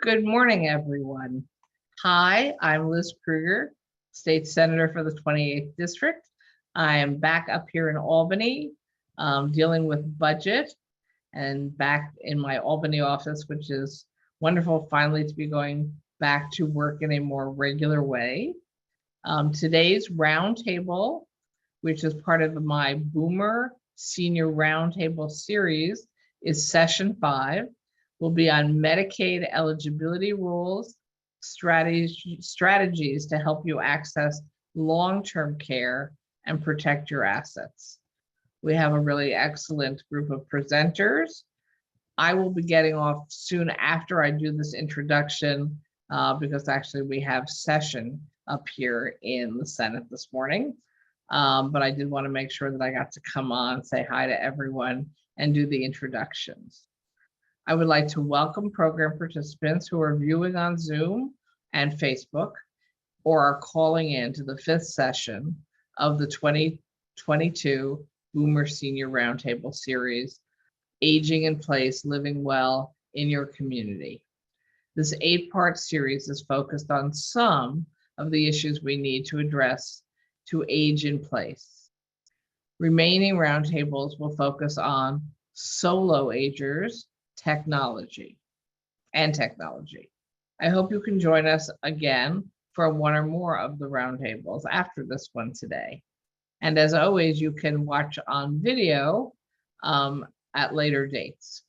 Good morning, everyone. Hi, I'm Liz Krueger, State Senator for the 28th District. I am back up here in Albany, dealing with budget and back in my Albany office, which is wonderful finally to be going back to work in a more regular way. Today's roundtable, which is part of my Boomer Senior Roundtable series, is session 5. Will be on Medicaid eligibility rules, strategies to help you access long-term care and protect your assets. We have a really excellent group of presenters. I will be getting off soon after I do this introduction because actually we have session up here in the Senate this morning. But I did want to make sure that I got to come on, say hi to everyone, and do the introductions. I would like to welcome program participants who are viewing on Zoom and Facebook or are calling in to the 5th session of the 2022 Boomer Senior Roundtable Series, Aging in Place, Living Well in Your Community. This 8-part series is focused on some of the issues we need to address to age in place. Remaining roundtables will focus on solo agers, technology. I hope you can join us again for one or more of the roundtables after this one today. And as always, you can watch on video at later dates.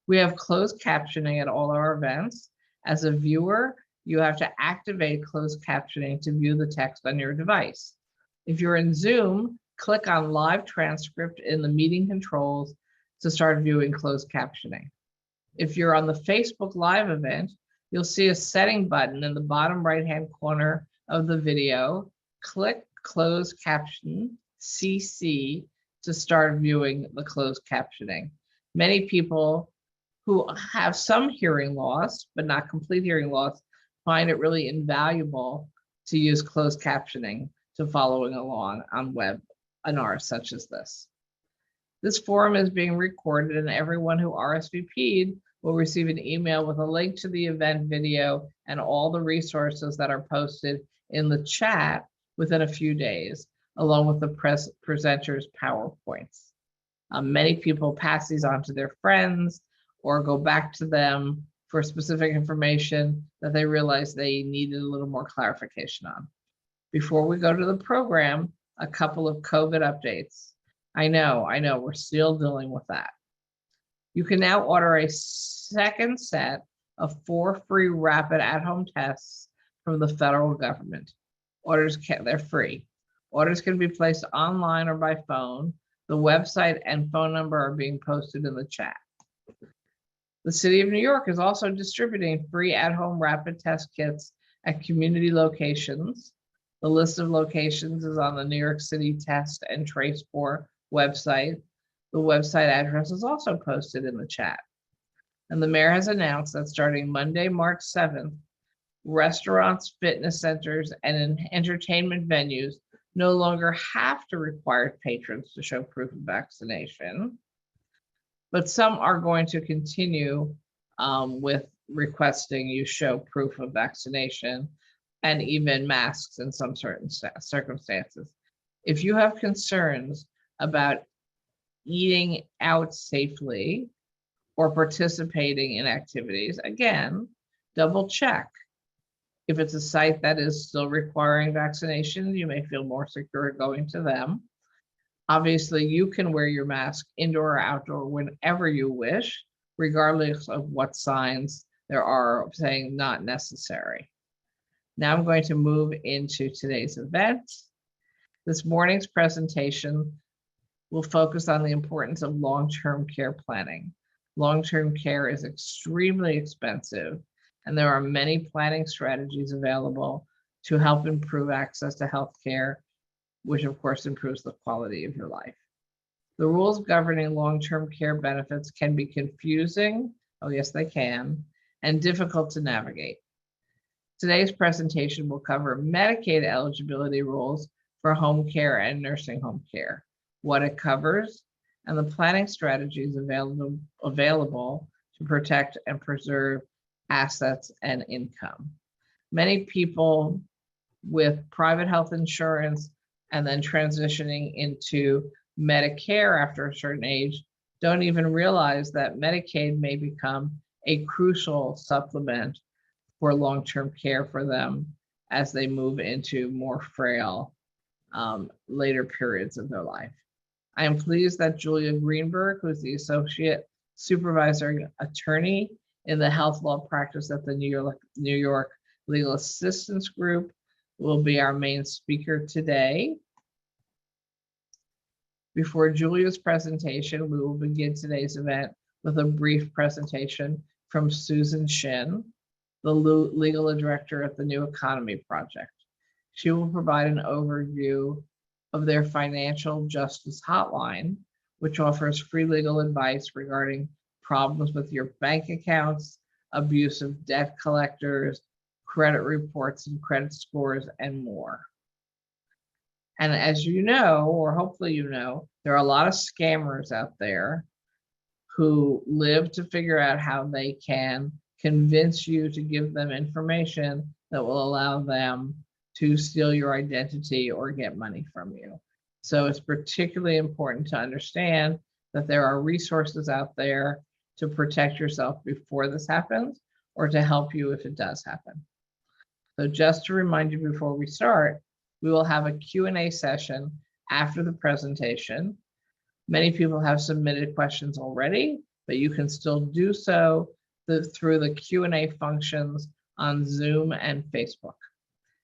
We have closed captioning at all our events. As a viewer, you have to activate closed captioning to view the text on your device. If you're in Zoom, click on live transcript in the meeting controls to start viewing closed captioning. If you're on the Facebook Live event, you'll see a setting button in the bottom right-hand corner of the video. Click Closed Caption CC to start viewing the closed captioning. Many people who have some hearing loss, but not complete hearing loss, find it really invaluable to use closed captioning to following along on webinars such as this. This forum is being recorded and everyone who RSVP'd will receive an email with a link to the event video and all the resources that are posted in the chat within a few days, along with the presenters' PowerPoints. Many people pass these on to their friends or go back to them for specific information that they realize they needed a little more clarification on. Before we go to the program, a couple of COVID updates. I know, we're still dealing with that. You can now order a second set of 4 free rapid at-home tests from the federal government. They're free. Orders can be placed online or by phone. The website and phone number are being posted in the chat. The City of New York is also distributing free at-home rapid test kits at community locations. The list of locations is on the New York City Test and Trace For website. The website address is also posted in the chat. And the mayor has announced that starting Monday, March 7th, restaurants, fitness centers, and entertainment venues no longer have to require patrons to show proof of vaccination, but some are going to continue with requesting you show proof of vaccination and even masks in some certain circumstances. If you have concerns about eating out safely or participating in activities, again, double check. If it's a site that is still requiring vaccination, you may feel more secure going to them. Obviously, you can wear your mask indoor or outdoor whenever you wish, regardless of what signs there are saying not necessary. Now I'm going to move into today's event. This morning's presentation will focus on the importance of long-term care planning. Long-term care is extremely expensive, and there are many planning strategies available to help improve access to health care, which of course improves the quality of your life. The rules governing long-term care benefits can be confusing, oh yes they can, and difficult to navigate. Today's presentation will cover Medicaid eligibility rules for home care and nursing home care, what it covers, and the planning strategies available to protect and preserve assets, and income. Many people with private health insurance and then transitioning into Medicare after a certain age don't even realize that Medicaid may become a crucial supplement for long-term care for them as they move into more frail later periods of their life. I am pleased that Julia Greenberg, who is the Associate Supervisor Attorney in the health law practice at the New York Legal Assistance Group, will be our main speaker today. Before Julia's presentation, we will begin today's event with a brief presentation from Susan Shin, the legal director at the New Economy Project. She will provide an overview of their financial justice hotline, which offers free legal advice regarding problems with your bank accounts, abusive debt collectors, credit reports and credit scores, and more. And as you know, or hopefully you know, there are a lot of scammers out there who live to figure out how they can convince you to give them information that will allow them to steal your identity or get money from you. So it's particularly important to understand that there are resources out there to protect yourself before this happens or to help you if it does happen. So just to remind you before we start, we will have a Q&A session after the presentation. Many people have submitted questions already, but you can still do so through the Q&A functions on Zoom and Facebook.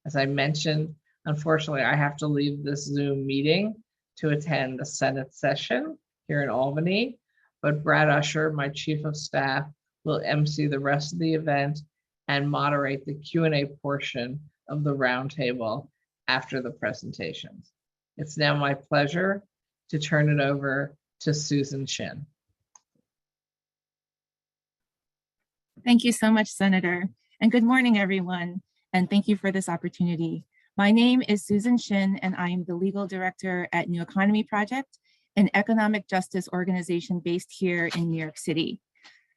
As I mentioned, unfortunately, I have to leave this Zoom meeting to attend the Senate session here in Albany, but Brad Usher, my Chief of Staff, will MC the rest of the event and moderate the Q&A portion of the roundtable after the presentations. It's now my pleasure to turn it over to Susan Shin. Thank you so much, Senator. And good morning, everyone. And thank you for this opportunity. My name is Susan Shin, and I am the legal director at New Economy Project, an economic justice organization based here in New York City.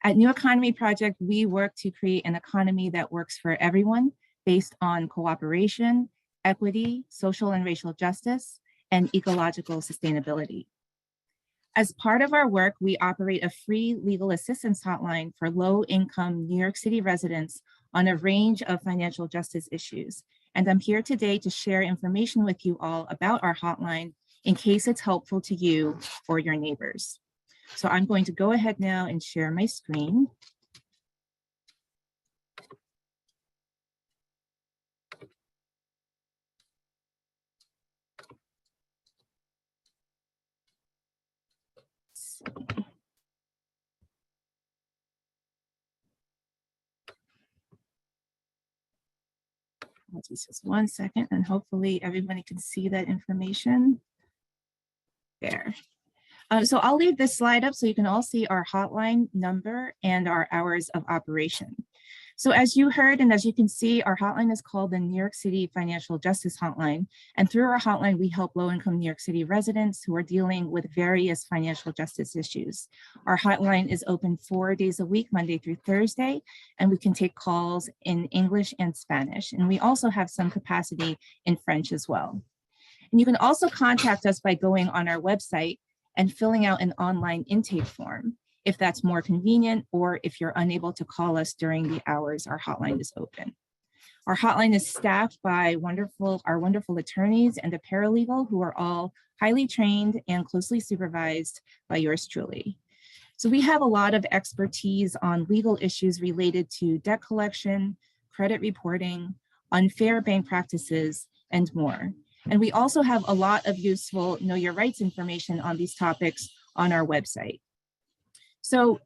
At New Economy Project, we work to create an economy that works for everyone based on cooperation, equity, social and racial justice, and ecological sustainability. As part of our work, we operate a free legal assistance hotline for low-income New York City residents on a range of financial justice issues. And I'm here today to share information with you all about our hotline in case it's helpful to you or your neighbors. So I'm going to go ahead now and share my screen. Just 1 second, and hopefully everybody can see that information there. So I'll leave this slide up so you can all see our hotline number and our hours of operation. So as you heard, and as you can see, our hotline is called the New York City Financial Justice Hotline. And through our hotline, we help low-income New York City residents who are dealing with various financial justice issues. Our hotline is open 4 days a week, Monday through Thursday, and we can take calls in English and Spanish. And we also have some capacity in French as well. And you can also contact us by going on our website and filling out an online intake form, if that's more convenient, or if you're unable to call us during the hours our hotline is open. Our hotline is staffed by our wonderful attorneys and a paralegal who are all highly trained and closely supervised by yours truly. So we have a lot of expertise on legal issues related to debt collection, credit reporting, unfair bank practices, and more. And we also have a lot of useful Know Your Rights information on these topics on our website. So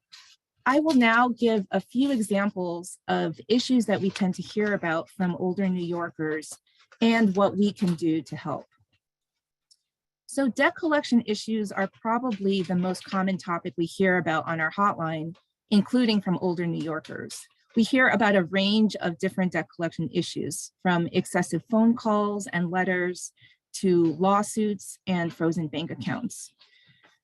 I will now give a few examples of issues that we tend to hear about from older New Yorkers and what we can do to help. So debt collection issues are probably the most common topic we hear about on our hotline, including from older New Yorkers. We hear about a range of different debt collection issues, from excessive phone calls and letters to lawsuits and frozen bank accounts.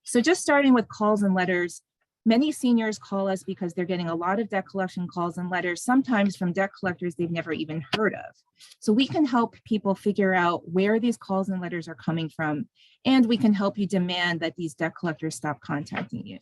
So just starting with calls and letters, Many seniors call us because they're getting a lot of debt collection calls and letters, sometimes from debt collectors they've never even heard of. So we can help people figure out where these calls and letters are coming from, and we can help you demand that these debt collectors stop contacting you.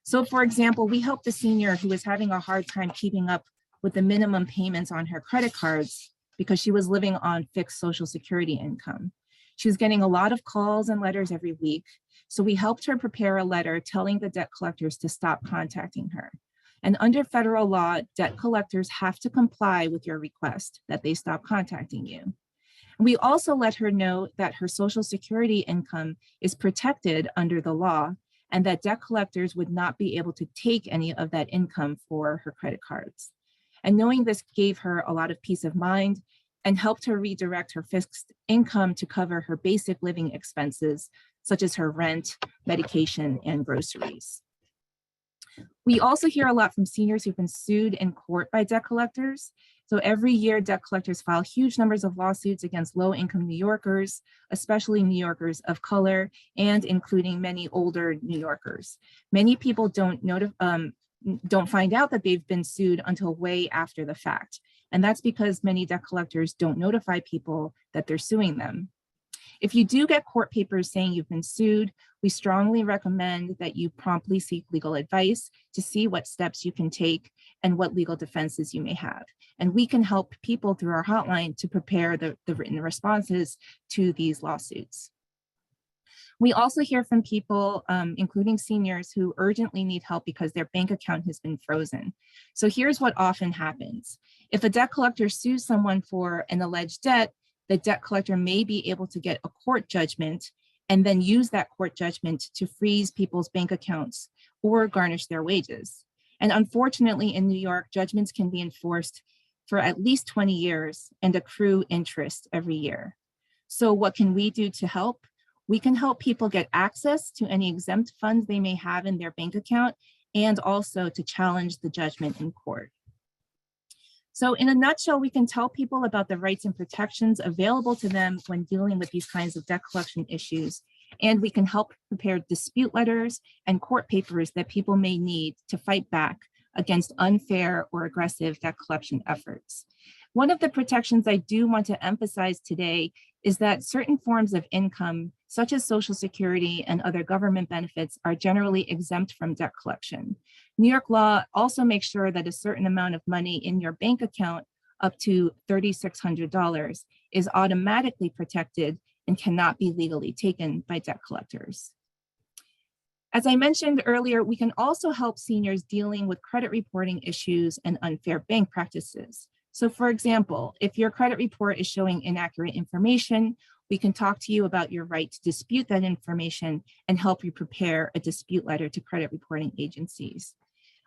So for example, we helped a senior who was having a hard time keeping up with the minimum payments on her credit cards because she was living on fixed Social Security income. She was getting a lot of calls and letters every week. So we helped her prepare a letter telling the debt collectors to stop contacting her. And under federal law, debt collectors have to comply with your request that they stop contacting you. We also let her know that her Social Security income is protected under the law and that debt collectors would not be able to take any of that income for her credit cards. And knowing this gave her a lot of peace of mind and helped her redirect her fixed income to cover her basic living expenses, such as her rent, medication, and groceries. We also hear a lot from seniors who've been sued in court by debt collectors. So every year, debt collectors file huge numbers of lawsuits against low-income New Yorkers, especially New Yorkers of color, and including many older New Yorkers. Many people don't find out that they've been sued until way after the fact. And that's because many debt collectors don't notify people that they're suing them. If you do get court papers saying you've been sued, we strongly recommend that you promptly seek legal advice to see what steps you can take and what legal defenses you may have. And we can help people through our hotline to prepare the written responses to these lawsuits. We also hear from people, including seniors, who urgently need help because their bank account has been frozen. So here's what often happens. If a debt collector sues someone for an alleged debt, the debt collector may be able to get a court judgment and then use that court judgment to freeze people's bank accounts or garnish their wages. And unfortunately, in New York, judgments can be enforced for at least 20 years and accrue interest every year. So what can we do to help? We can help people get access to any exempt funds they may have in their bank account and also to challenge the judgment in court. So in a nutshell, we can tell people about the rights and protections available to them when dealing with these kinds of debt collection issues. And we can help prepare dispute letters and court papers that people may need to fight back against unfair or aggressive debt collection efforts. One of the protections I do want to emphasize today is that certain forms of income, such as Social Security and other government benefits, are generally exempt from debt collection. New York law also makes sure that a certain amount of money in your bank account, up to $3,600, is automatically protected and cannot be legally taken by debt collectors. As I mentioned earlier, we can also help seniors dealing with credit reporting issues and unfair bank practices. So for example, if your credit report is showing inaccurate information, we can talk to you about your right to dispute that information and help you prepare a dispute letter to credit reporting agencies.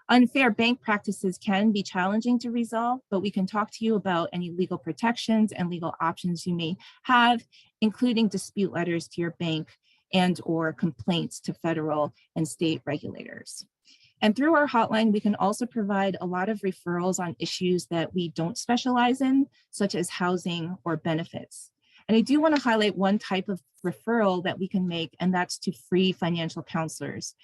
Unfair bank practices can be challenging to resolve, but we can talk to you about any legal protections and legal options you may have, including dispute letters to your bank and/or complaints to federal and state regulators. And through our hotline, we can also provide a lot of referrals on issues that we don't specialize in, such as housing or benefits. And I do want to highlight one type of referral that we can make, and that's to free financial counselors.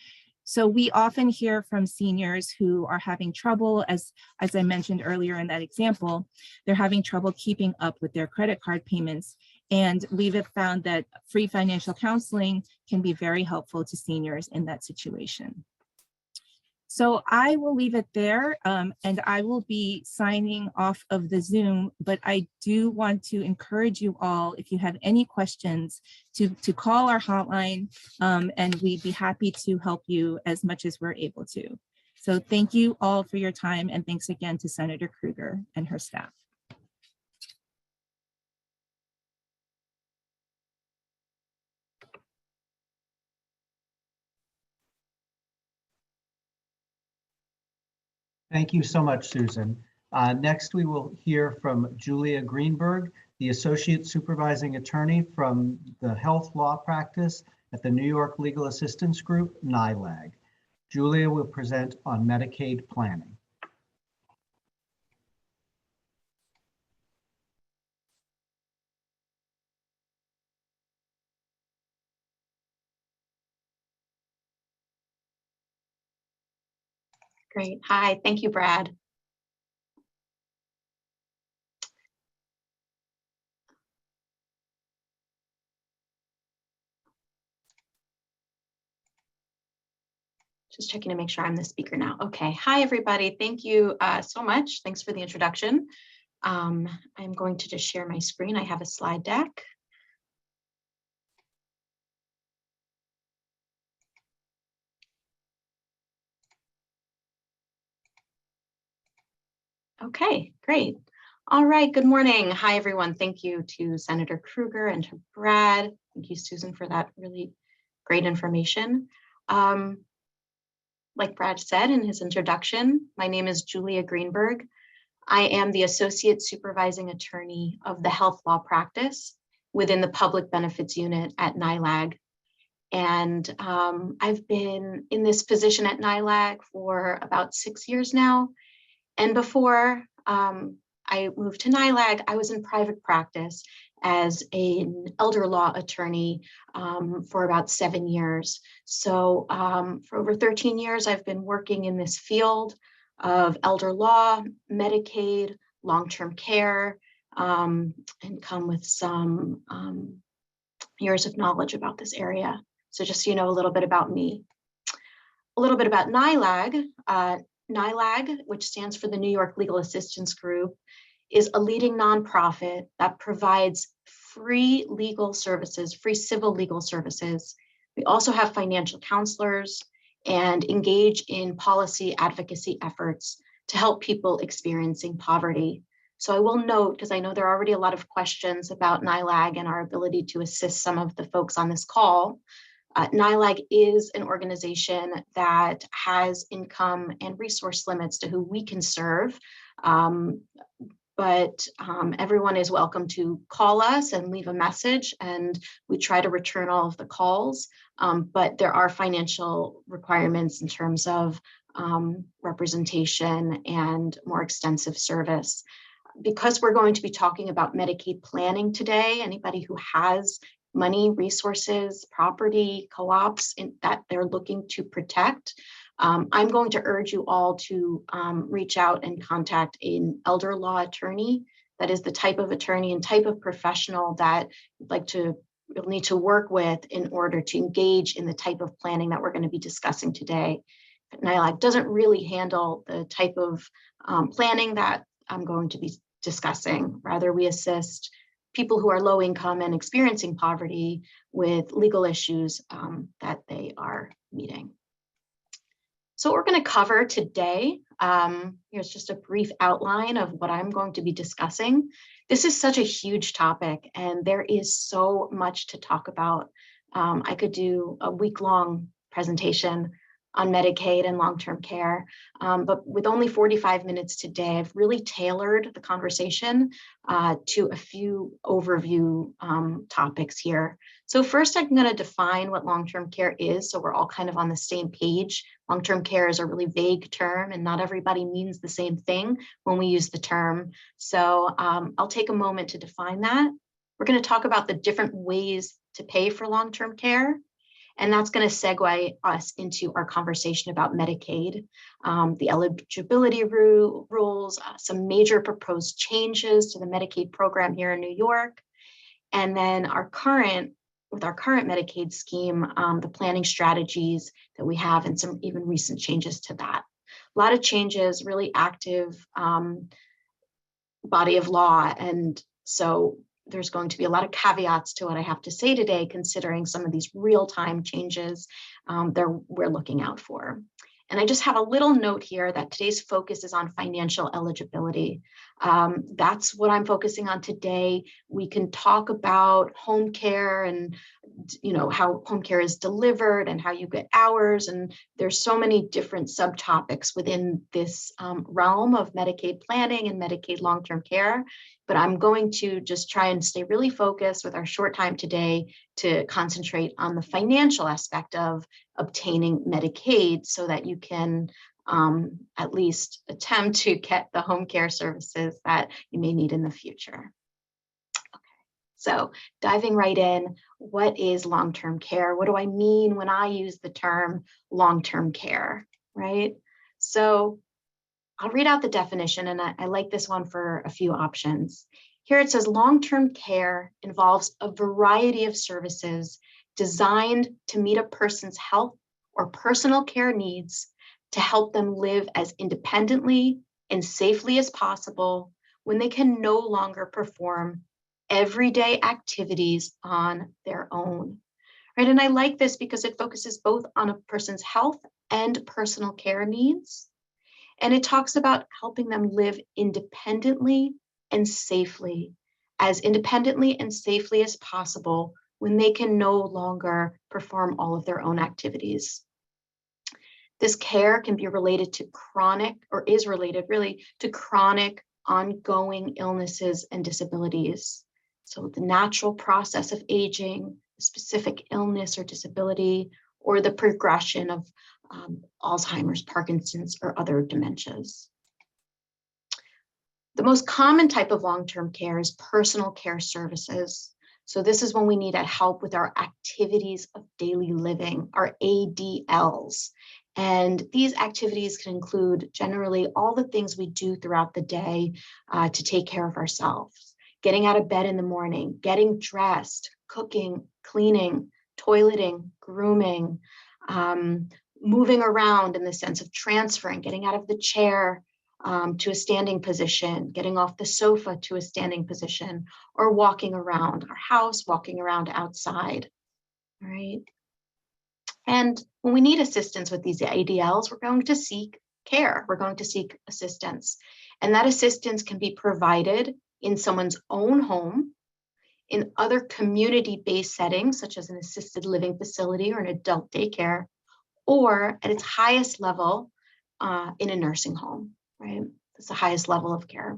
So we often hear from seniors who are having trouble, as I mentioned earlier in that example, they're having trouble keeping up with their credit card payments. And we've found that free financial counseling can be very helpful to seniors in that situation. So I will leave it there, and I will be signing off of the Zoom, but I do want to encourage you all, if you have any questions, to call our hotline, and we'd be happy to help you as much as we're able to. So thank you all for your time, and thanks again to Senator Krueger and her staff. Thank you so much, Susan. Next, we will hear from Julia Greenberg, the Associate Supervising Attorney from the Health Law Practice at the New York Legal Assistance Group, NYLAG. Julia will present on Medicaid planning. Great. Hi, thank you, Brad. Just checking to make sure I'm the speaker now. Okay. Hi, everybody. Thank you so much. Thanks for the introduction. I'm going to just share my screen. I have a slide deck. Okay, great. All right, good morning. Hi, everyone. Thank you to Senator Krueger and to Brad. Thank you, Susan, for that really great information. Like Brad said in his introduction, my name is Julia Greenberg. I am the Associate Supervising Attorney of the Health Law Practice within the Public Benefits Unit at NYLAG. And I've been in this position at NYLAG for about 6 years now. And before I moved to NYLAG, I was in private practice as an elder law attorney for about 7 years. So for over 13 years, I've been working in this field of elder law, Medicaid, long-term care, and come with some years of knowledge about this area. So just so you know a little bit about me. A little bit about NYLAG. NYLAG, which stands for the New York Legal Assistance Group, is a leading nonprofit that provides free legal services, free civil legal services. We also have financial counselors and engage in policy advocacy efforts to help people experiencing poverty. So I will note, because I know there are already a lot of questions about NYLAG and our ability to assist some of the folks on this call. NYLAG is an organization that has income and resource limits to who we can serve. But everyone is welcome to call us and leave a message, and we try to return all of the calls. But there are financial requirements in terms of representation and more extensive service. Because we're going to be talking about Medicaid planning today, anybody who has money, resources, property, co-ops that they're looking to protect, I'm going to urge you all to reach out and contact an elder law attorney. That is the type of attorney and type of professional that you'll need to work with in order to engage in the type of planning that we're going to be discussing today. NYLAG doesn't really handle the type of planning that I'm going to be discussing. Rather, we assist people who are low income and experiencing poverty with legal issues that they are meeting. So what we're going to cover today, here's just a brief outline of what I'm going to be discussing. This is such a huge topic, and there is so much to talk about. I could do a week-long presentation on Medicaid and long-term care, but with only 45 minutes today, I've really tailored the conversation to a few overview topics here. So first, I'm going to define what long-term care is, so we're all kind of on the same page. Long-term care is a really vague term, and not everybody means the same thing when we use the term. So I'll take a moment to define that. We're going to talk about the different ways to pay for long-term care. And that's going to segue us into our conversation about Medicaid, the eligibility rules, some major proposed changes to the Medicaid program here in New York, and then with our current Medicaid scheme, the planning strategies that we have and some even recent changes to that. A lot of changes, really active body of law. And so there's going to be a lot of caveats to what I have to say today, considering some of these real-time changes we're looking out for. And I just have a little note here that today's focus is on financial eligibility. That's what I'm focusing on today. We can talk about home care and how home care is delivered and how you get hours. And there's so many different subtopics within this realm of Medicaid planning and Medicaid long-term care. But I'm going to just try and stay really focused with our short time today to concentrate on the financial aspect of obtaining Medicaid so that you can at least attempt to get the home care services that you may need in the future. Okay, so diving right in, what is long-term care? What do I mean when I use the term long-term care, right? So I'll read out the definition, and I like this one for a few options. Here it says long-term care involves a variety of services designed to meet a person's health or personal care needs to help them live as independently and safely as possible when they can no longer perform everyday activities on their own. Right? And I like this because it focuses both on a person's health and personal care needs. And it talks about helping them live independently and safely as safely as possible when they can no longer perform all of their own activities. This care can be related to chronic, or is related really, to chronic ongoing illnesses and disabilities. So the natural process of aging, a specific illness or disability, or the progression of Alzheimer's, Parkinson's, or other dementias. The most common type of long-term care is personal care services. So this is when we need help with our activities of daily living, our ADLs. And these activities can include generally all the things we do throughout the day to take care of ourselves. Getting out of bed in the morning, getting dressed, cooking, cleaning, toileting, grooming, moving around in the sense of transferring, getting out of the chair to a standing position, getting off the sofa to a standing position, or walking around our house, walking around outside, all right? And when we need assistance with these ADLs, we're going to seek care, we're going to seek assistance. And that assistance can be provided in someone's own home, in other community-based settings, such as an assisted living facility or an adult daycare, or at its highest level in a nursing home, right? That's the highest level of care.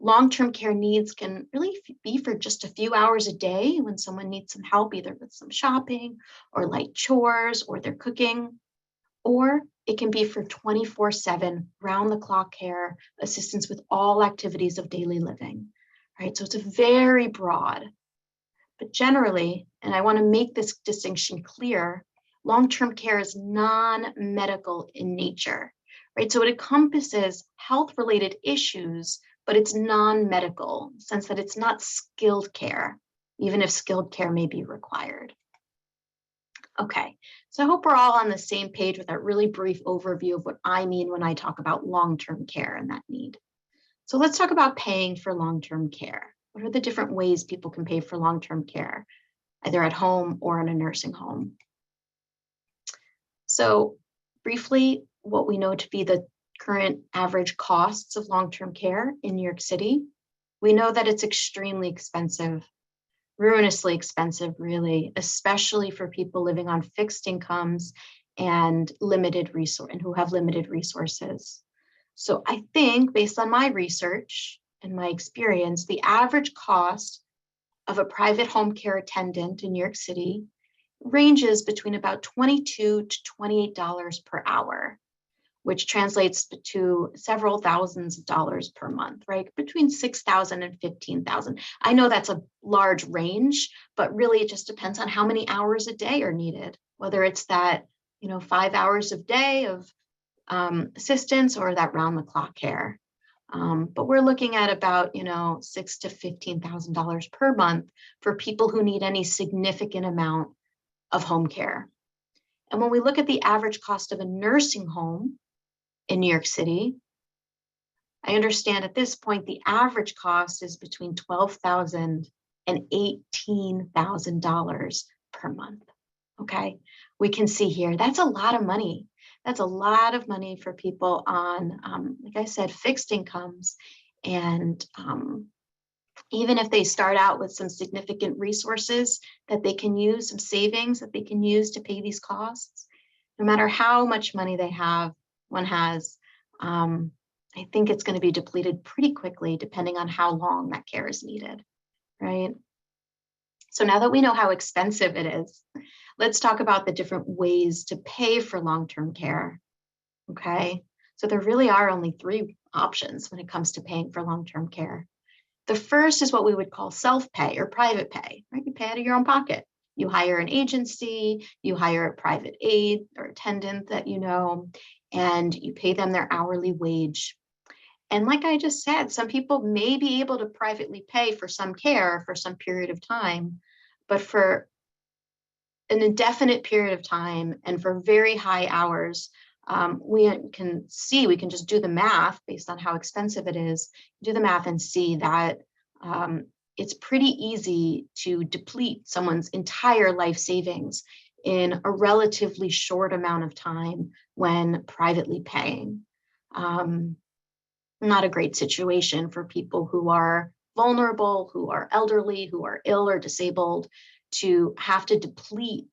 Long-term care needs can really be for just a few hours a day when someone needs some help, either with some shopping or light chores, or they're cooking, or it can be for 24/7 round-the-clock care, assistance with all activities of daily living, right? So it's a very broad, but generally, and I want to make this distinction clear, long-term care is non-medical in nature, right? So it encompasses health-related issues, but it's non-medical, in the sense that it's not skilled care, even if skilled care may be required. Okay, so I hope we're all on the same page with that really brief overview of what I mean when I talk about long-term care and that need. So let's talk about paying for long-term care. What are the different ways people can pay for long-term care, either at home or in a nursing home? So briefly, what we know to be the current average costs of long-term care in New York City, we know that it's extremely expensive, ruinously expensive, really, especially for people living on fixed incomes and who have limited resources. So I think, based on my research and my experience, the average cost of a private home care attendant in New York City ranges between about $22 to $28 per hour, which translates to several thousands of dollars per month, right? Between $6,000 and $15,000. I know that's a large range, but really it just depends on how many hours a day are needed, whether it's that, 5 hours a day of assistance or that round-the-clock care. But we're looking at about, $6,000 to $15,000 per month for people who need any significant amount of home care. And when we look at the average cost of a nursing home in New York City, I understand at this point the average cost is between $12,000 and $18,000 per month. Okay, we can see here that's a lot of money. That's a lot of money for people on, like I said, fixed incomes. And even if they start out with some significant resources that they can use, some savings that they can use to pay these costs, no matter how much money one has, I think it's going to be depleted pretty quickly, depending on how long that care is needed, right? So now that we know how expensive it is, let's talk about the different ways to pay for long-term care, okay? So there really are only 3 options when it comes to paying for long-term care. The first is what we would call self-pay or private pay, right? You pay out of your own pocket. You hire an agency, you hire a private aide or attendant that you know, and you pay them their hourly wage. And like I just said, some people may be able to privately pay for some care for some period of time, but for an indefinite period of time and for very high hours, we can just do the math based on how expensive it is, do the math and see that it's pretty easy to deplete someone's entire life savings in a relatively short amount of time when privately paying. Not a great situation for people who are vulnerable, who are elderly, who are ill or disabled, to have to deplete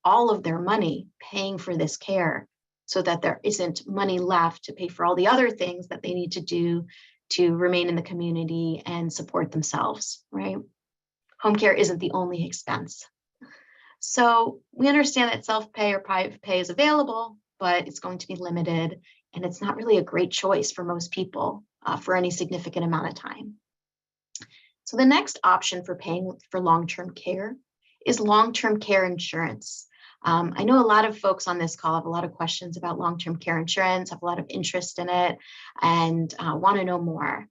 all of their money paying for this care so that there isn't money left to pay for all the other things that they need to do to remain in the community and support themselves, right? Home care isn't the only expense. So we understand that self-pay or private pay is available, but it's going to be limited, and it's not really a great choice for most people for any significant amount of time. So the next option for paying for long-term care is long-term care insurance. I know a lot of folks on this call have a lot of questions about long-term care insurance, have a lot of interest in it, and want to know more.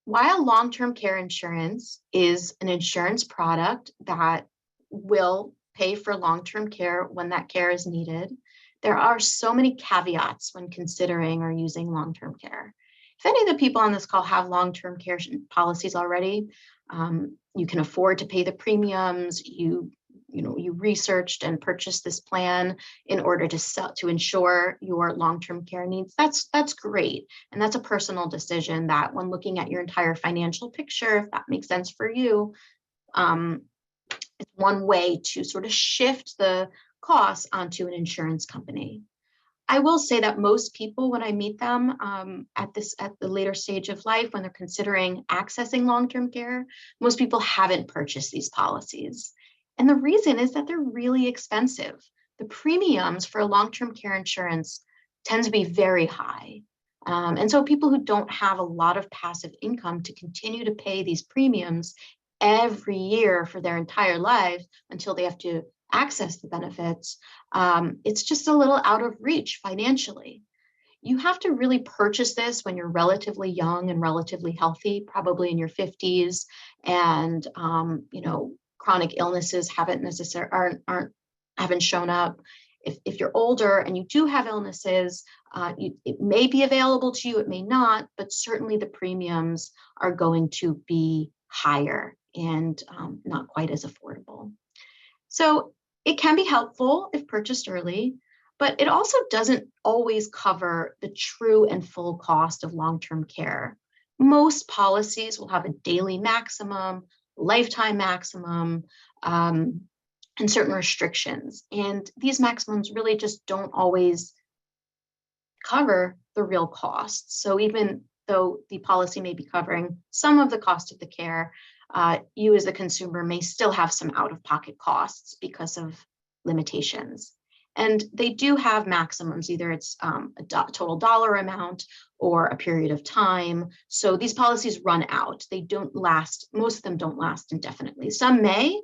While long-term care insurance is an insurance product that will pay for long-term care when that care is needed, there are so many caveats when considering or using long-term care. If any of the people on this call have long-term care policies already, you can afford to pay the premiums, you researched and purchased this plan in order to ensure your long-term care needs, that's great. And that's a personal decision that when looking at your entire financial picture, if that makes sense for you, it's one way to sort of shift the costs onto an insurance company. I will say that most people, when I meet them at the later stage of life, when they're considering accessing long-term care, most people haven't purchased these policies. And the reason is that they're really expensive. The premiums for long-term care insurance tend to be very high. And so people who don't have a lot of passive income to continue to pay these premiums every year for their entire lives until they have to access the benefits, it's just a little out of reach financially. You have to really purchase this when you're relatively young and relatively healthy, probably in your 50s, and chronic illnesses haven't shown up. If you're older and you do have illnesses, it may be available to you, it may not, but certainly the premiums are going to be higher and not quite as affordable. So it can be helpful if purchased early, but it also doesn't always cover the true and full cost of long-term care. Most policies will have a daily maximum, lifetime maximum, and certain restrictions. And these maximums really just don't always cover the real costs. So even though the policy may be covering some of the cost of the care, you as the consumer may still have some out-of-pocket costs because of limitations. And they do have maximums, either it's a total dollar amount or a period of time. So these policies run out. They don't last, most of them don't last indefinitely. Some may.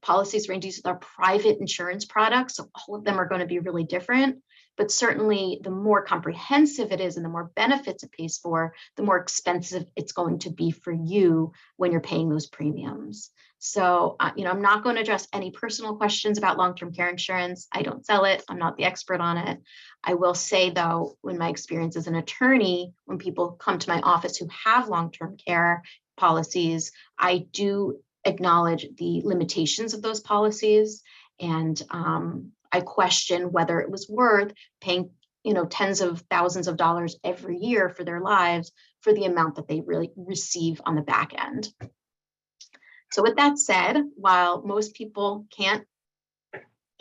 Policies range, these are private insurance products, so all of them are going to be really different. But certainly the more comprehensive it is and the more benefits it pays for, the more expensive it's going to be for you when you're paying those premiums. So, I'm not going to address any personal questions about long-term care insurance. I don't sell it. I'm not the expert on it. I will say, though, in my experience as an attorney, when people come to my office who have long-term care policies, I do acknowledge the limitations of those policies. And I question whether it was worth paying, tens of thousands of dollars every year for their lives for the amount that they really receive on the back end. So with that said, while most people can't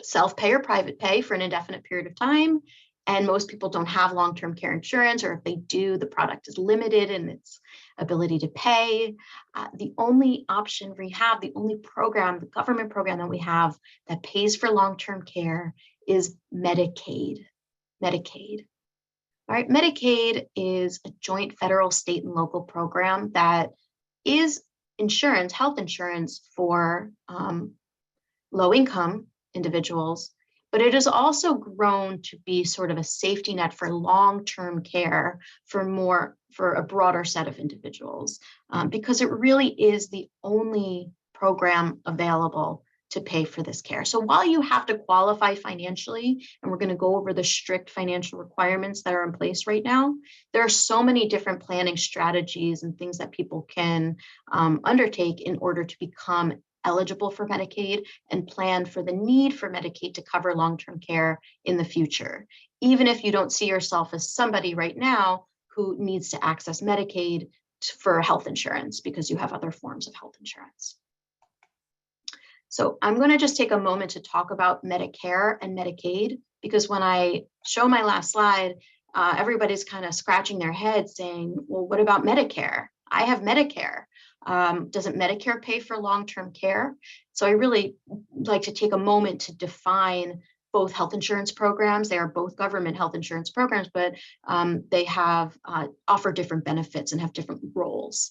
self-pay or private pay for an indefinite period of time, and most people don't have long-term care insurance, or if they do, the product is limited in its ability to pay, the only option we have, the only program, the government program that we have that pays for long-term care is Medicaid. Medicaid. All right, Medicaid is a joint federal, state, and local program that is insurance, health insurance for low-income individuals, but it has also grown to be sort of a safety net for long-term care for a broader set of individuals, because it really is the only program available to pay for this care. So while you have to qualify financially, and we're going to go over the strict financial requirements that are in place right now, there are so many different planning strategies and things that people can undertake in order to become eligible for Medicaid and plan for the need for Medicaid to cover long-term care in the future, even if you don't see yourself as somebody right now who needs to access Medicaid for health insurance because you have other forms of health insurance. So I'm going to just take a moment to talk about Medicare and Medicaid, because when I show my last slide, everybody's kind of scratching their head saying, well, what about Medicare? I have Medicare. Doesn't Medicare pay for long-term care? So I really like to take a moment to define both health insurance programs. They are both government health insurance programs, but they have offer different benefits and have different roles.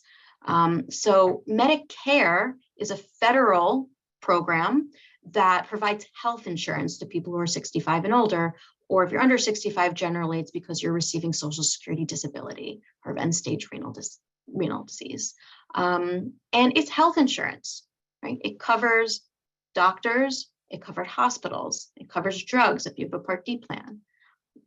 So Medicare is a federal program that provides health insurance to people who are 65 and older, or if you're under 65, generally it's because you're receiving Social Security disability or end-stage renal disease. And it's health insurance, right? It covers doctors, it covers hospitals, it covers drugs if you have a Part D plan,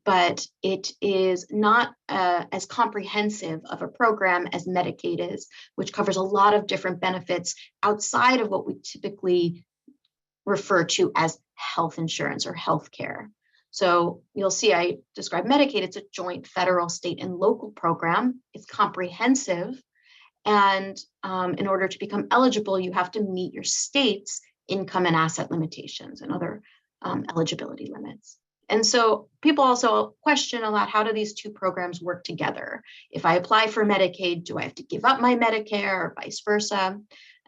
but it is not as comprehensive of a program as Medicaid is, which covers a lot of different benefits outside of what we typically refer to as health insurance or health care. So you'll see I describe Medicaid. It's a joint federal, state, and local program. It's comprehensive. And in order to become eligible, you have to meet your state's income and asset limitations and other eligibility limits. And so people also question a lot, how do these two programs work together? If I apply for Medicaid, do I have to give up my Medicare or vice versa?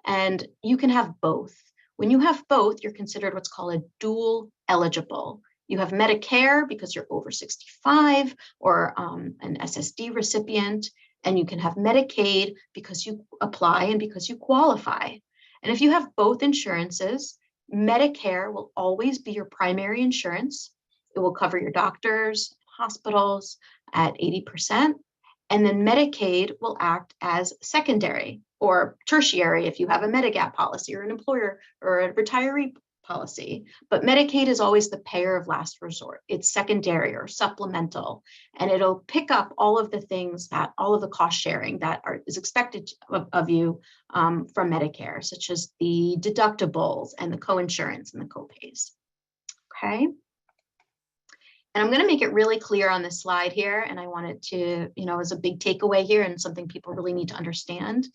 And you can have both. When you have both, you're considered what's called a dual eligible. You have Medicare because you're over 65 or an SSD recipient, and you can have Medicaid because you apply and because you qualify. And if you have both insurances, Medicare will always be your primary insurance. It will cover your doctors, hospitals at 80%. And then Medicaid will act as secondary or tertiary if you have a Medigap policy or an employer or a retiree policy. But Medicaid is always the payer of last resort. It's secondary or supplemental, and it'll pick up all of the things that all of the cost sharing that is expected of you from Medicare, such as the deductibles and the coinsurance and the copays. Okay. And I'm going to make it really clear on this slide here. And I want it to, as a big takeaway here and something people really need to understand,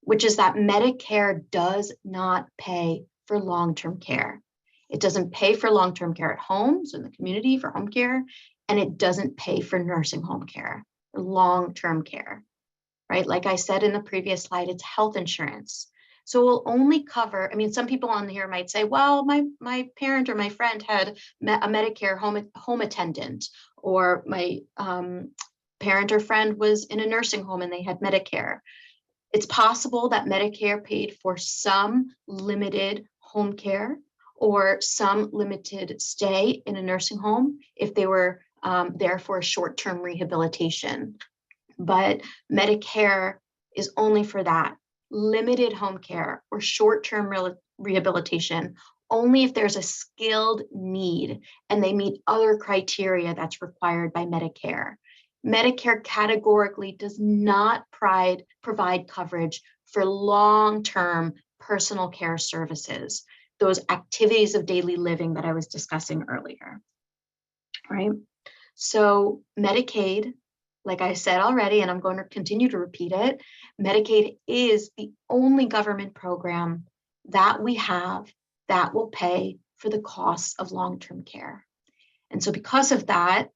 which is that Medicare does not pay for long-term care. It doesn't pay for long-term care at homes in the community for home care, and it doesn't pay for nursing home care, long-term care, right? Like I said in the previous slide, it's health insurance. So we'll only cover, some people on here might say, well, my parent or my friend had a Medicare home attendant, or my parent or friend was in a nursing home and they had Medicare. It's possible that Medicare paid for some limited home care or some limited stay in a nursing home if they were there for a short-term rehabilitation. But Medicare is only for that. Limited home care or short-term rehabilitation only if there's a skilled need and they meet other criteria that's required by Medicare. Medicare categorically does not provide coverage for long-term personal care services, those activities of daily living that I was discussing earlier, right? So Medicaid, like I said already, and I'm going to continue to repeat it, Medicaid is the only government program that we have that will pay for the costs of long-term care. And so because of that,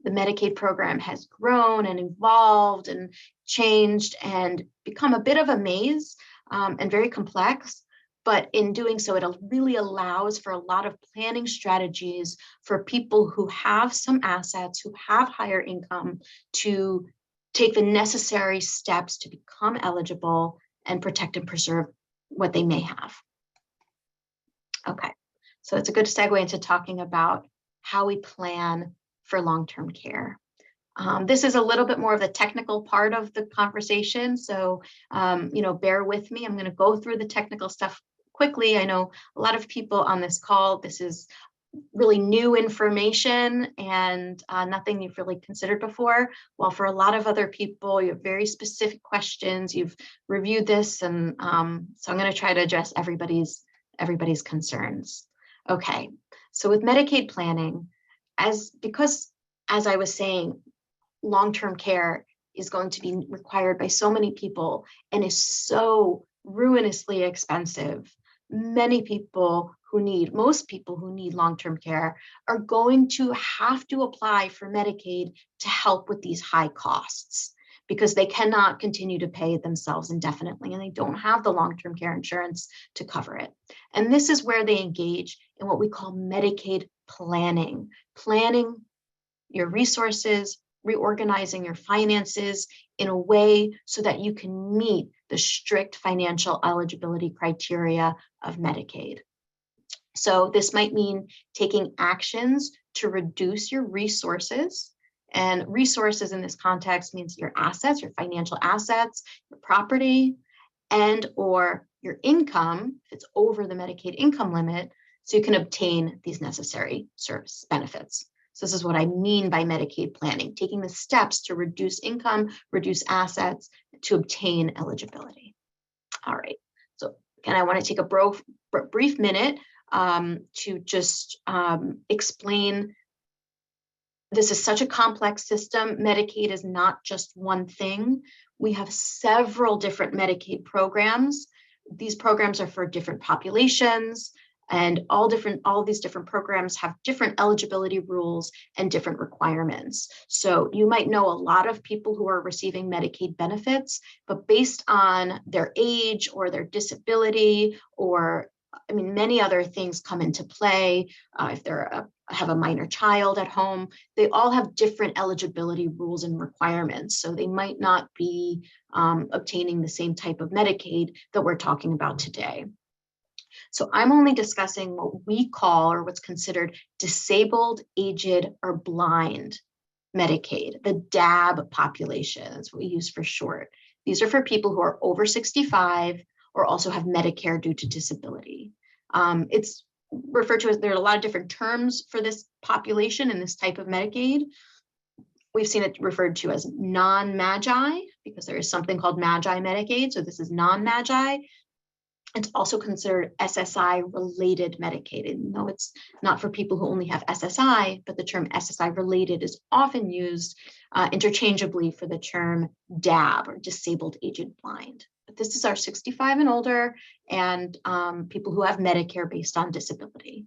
the Medicaid program has grown and evolved and changed and become a bit of a maze and very complex. But in doing so, it really allows for a lot of planning strategies for people who have some assets, who have higher income, to take the necessary steps to become eligible and protect and preserve what they may have. Okay, So it's a good segue into talking about how we plan for long-term care. This is a little bit more of the technical part of the conversation. So, bear with me. I'm going to go through the technical stuff quickly. I know a lot of people on this call, this is really new information and nothing you've really considered before. While for a lot of other people, you have very specific questions, you've reviewed this, and so I'm going to try to address everybody's concerns. Okay, so with Medicaid planning, because as I was saying, long-term care is going to be required by so many people and is so ruinously expensive. Most people who need long-term care are going to have to apply for Medicaid to help with these high costs because they cannot continue to pay it themselves indefinitely and they don't have the long-term care insurance to cover it. And this is where they engage in what we call Medicaid planning, planning your resources, reorganizing your finances in a way so that you can meet the strict financial eligibility criteria of Medicaid. So this might mean taking actions to reduce your resources, and resources in this context means your assets, your financial assets, your property, and or your income if it's over the Medicaid income limit, so you can obtain these necessary service benefits. So this is what I mean by Medicaid planning, taking the steps to reduce income, reduce assets to obtain eligibility. All right, so again, I want to take a brief minute to just explain. This is such a complex system. Medicaid is not just one thing. We have several different Medicaid programs. These programs are for different populations, and all these different programs have different eligibility rules and different requirements. So you might know a lot of people who are receiving Medicaid benefits, but based on their age or their disability, or many other things come into play. If they're have a minor child at home, they all have different eligibility rules and requirements. So they might not be obtaining the same type of Medicaid that we're talking about today. So I'm only discussing what we call, or what's considered, disabled, aged, or blind Medicaid, the DAB population. That's what we use for short. These are for people who are over 65 or also have Medicare due to disability. It's referred to as, there are a lot of different terms for this population and this type of Medicaid. We've seen it referred to as non-MAGI because there is something called MAGI Medicaid. So this is non-MAGI. It's also considered SSI-related Medicaid. And no, it's not for people who only have SSI, but the term SSI-related is often used interchangeably for the term DAB, or disabled, aged, blind. But this is our 65 and older, and people who have Medicare based on disability.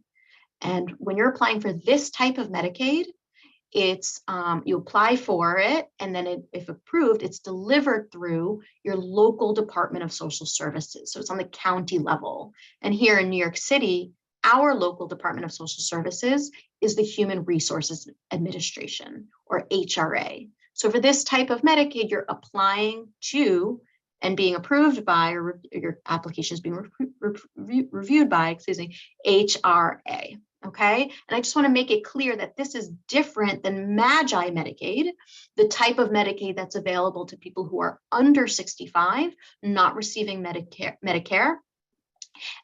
And when you're applying for this type of Medicaid, it's you apply for it, and then if approved, it's delivered through your local Department of Social Services. So it's on the county level. And here in New York City, our local Department of Social Services is the Human Resources Administration, or HRA. So for this type of Medicaid, you're applying to and being approved by, or your application is being reviewed by, HRA. Okay, and I just want to make it clear that this is different than MAGI Medicaid, the type of Medicaid that's available to people who are under 65, not receiving Medicare,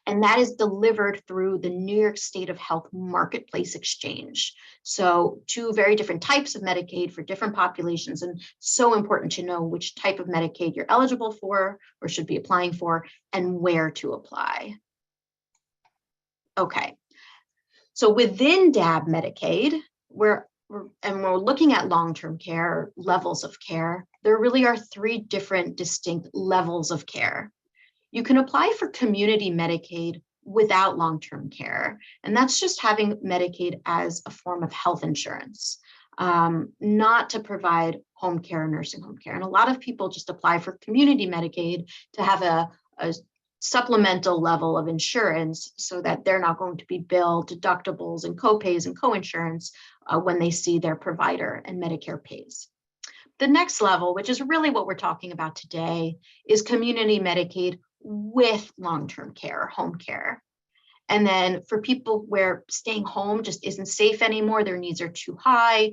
and that is delivered through the New York State of Health Marketplace Exchange. So two very different types of Medicaid for different populations, and so important to know which type of Medicaid you're eligible for or should be applying for and where to apply. Okay. So within DAB Medicaid, we're looking at long-term care, levels of care, there really are three different distinct levels of care. You can apply for community Medicaid without long-term care, and that's just having Medicaid as a form of health insurance, not to provide home care or nursing home care. And a lot of people just apply for community Medicaid to have a supplemental level of insurance so that they're not going to be billed deductibles and co-pays and co-insurance when they see their provider and Medicare pays. The next level, which is really what we're talking about today, is community Medicaid with long-term care, home care. And then for people where staying home just isn't safe anymore, their needs are too high,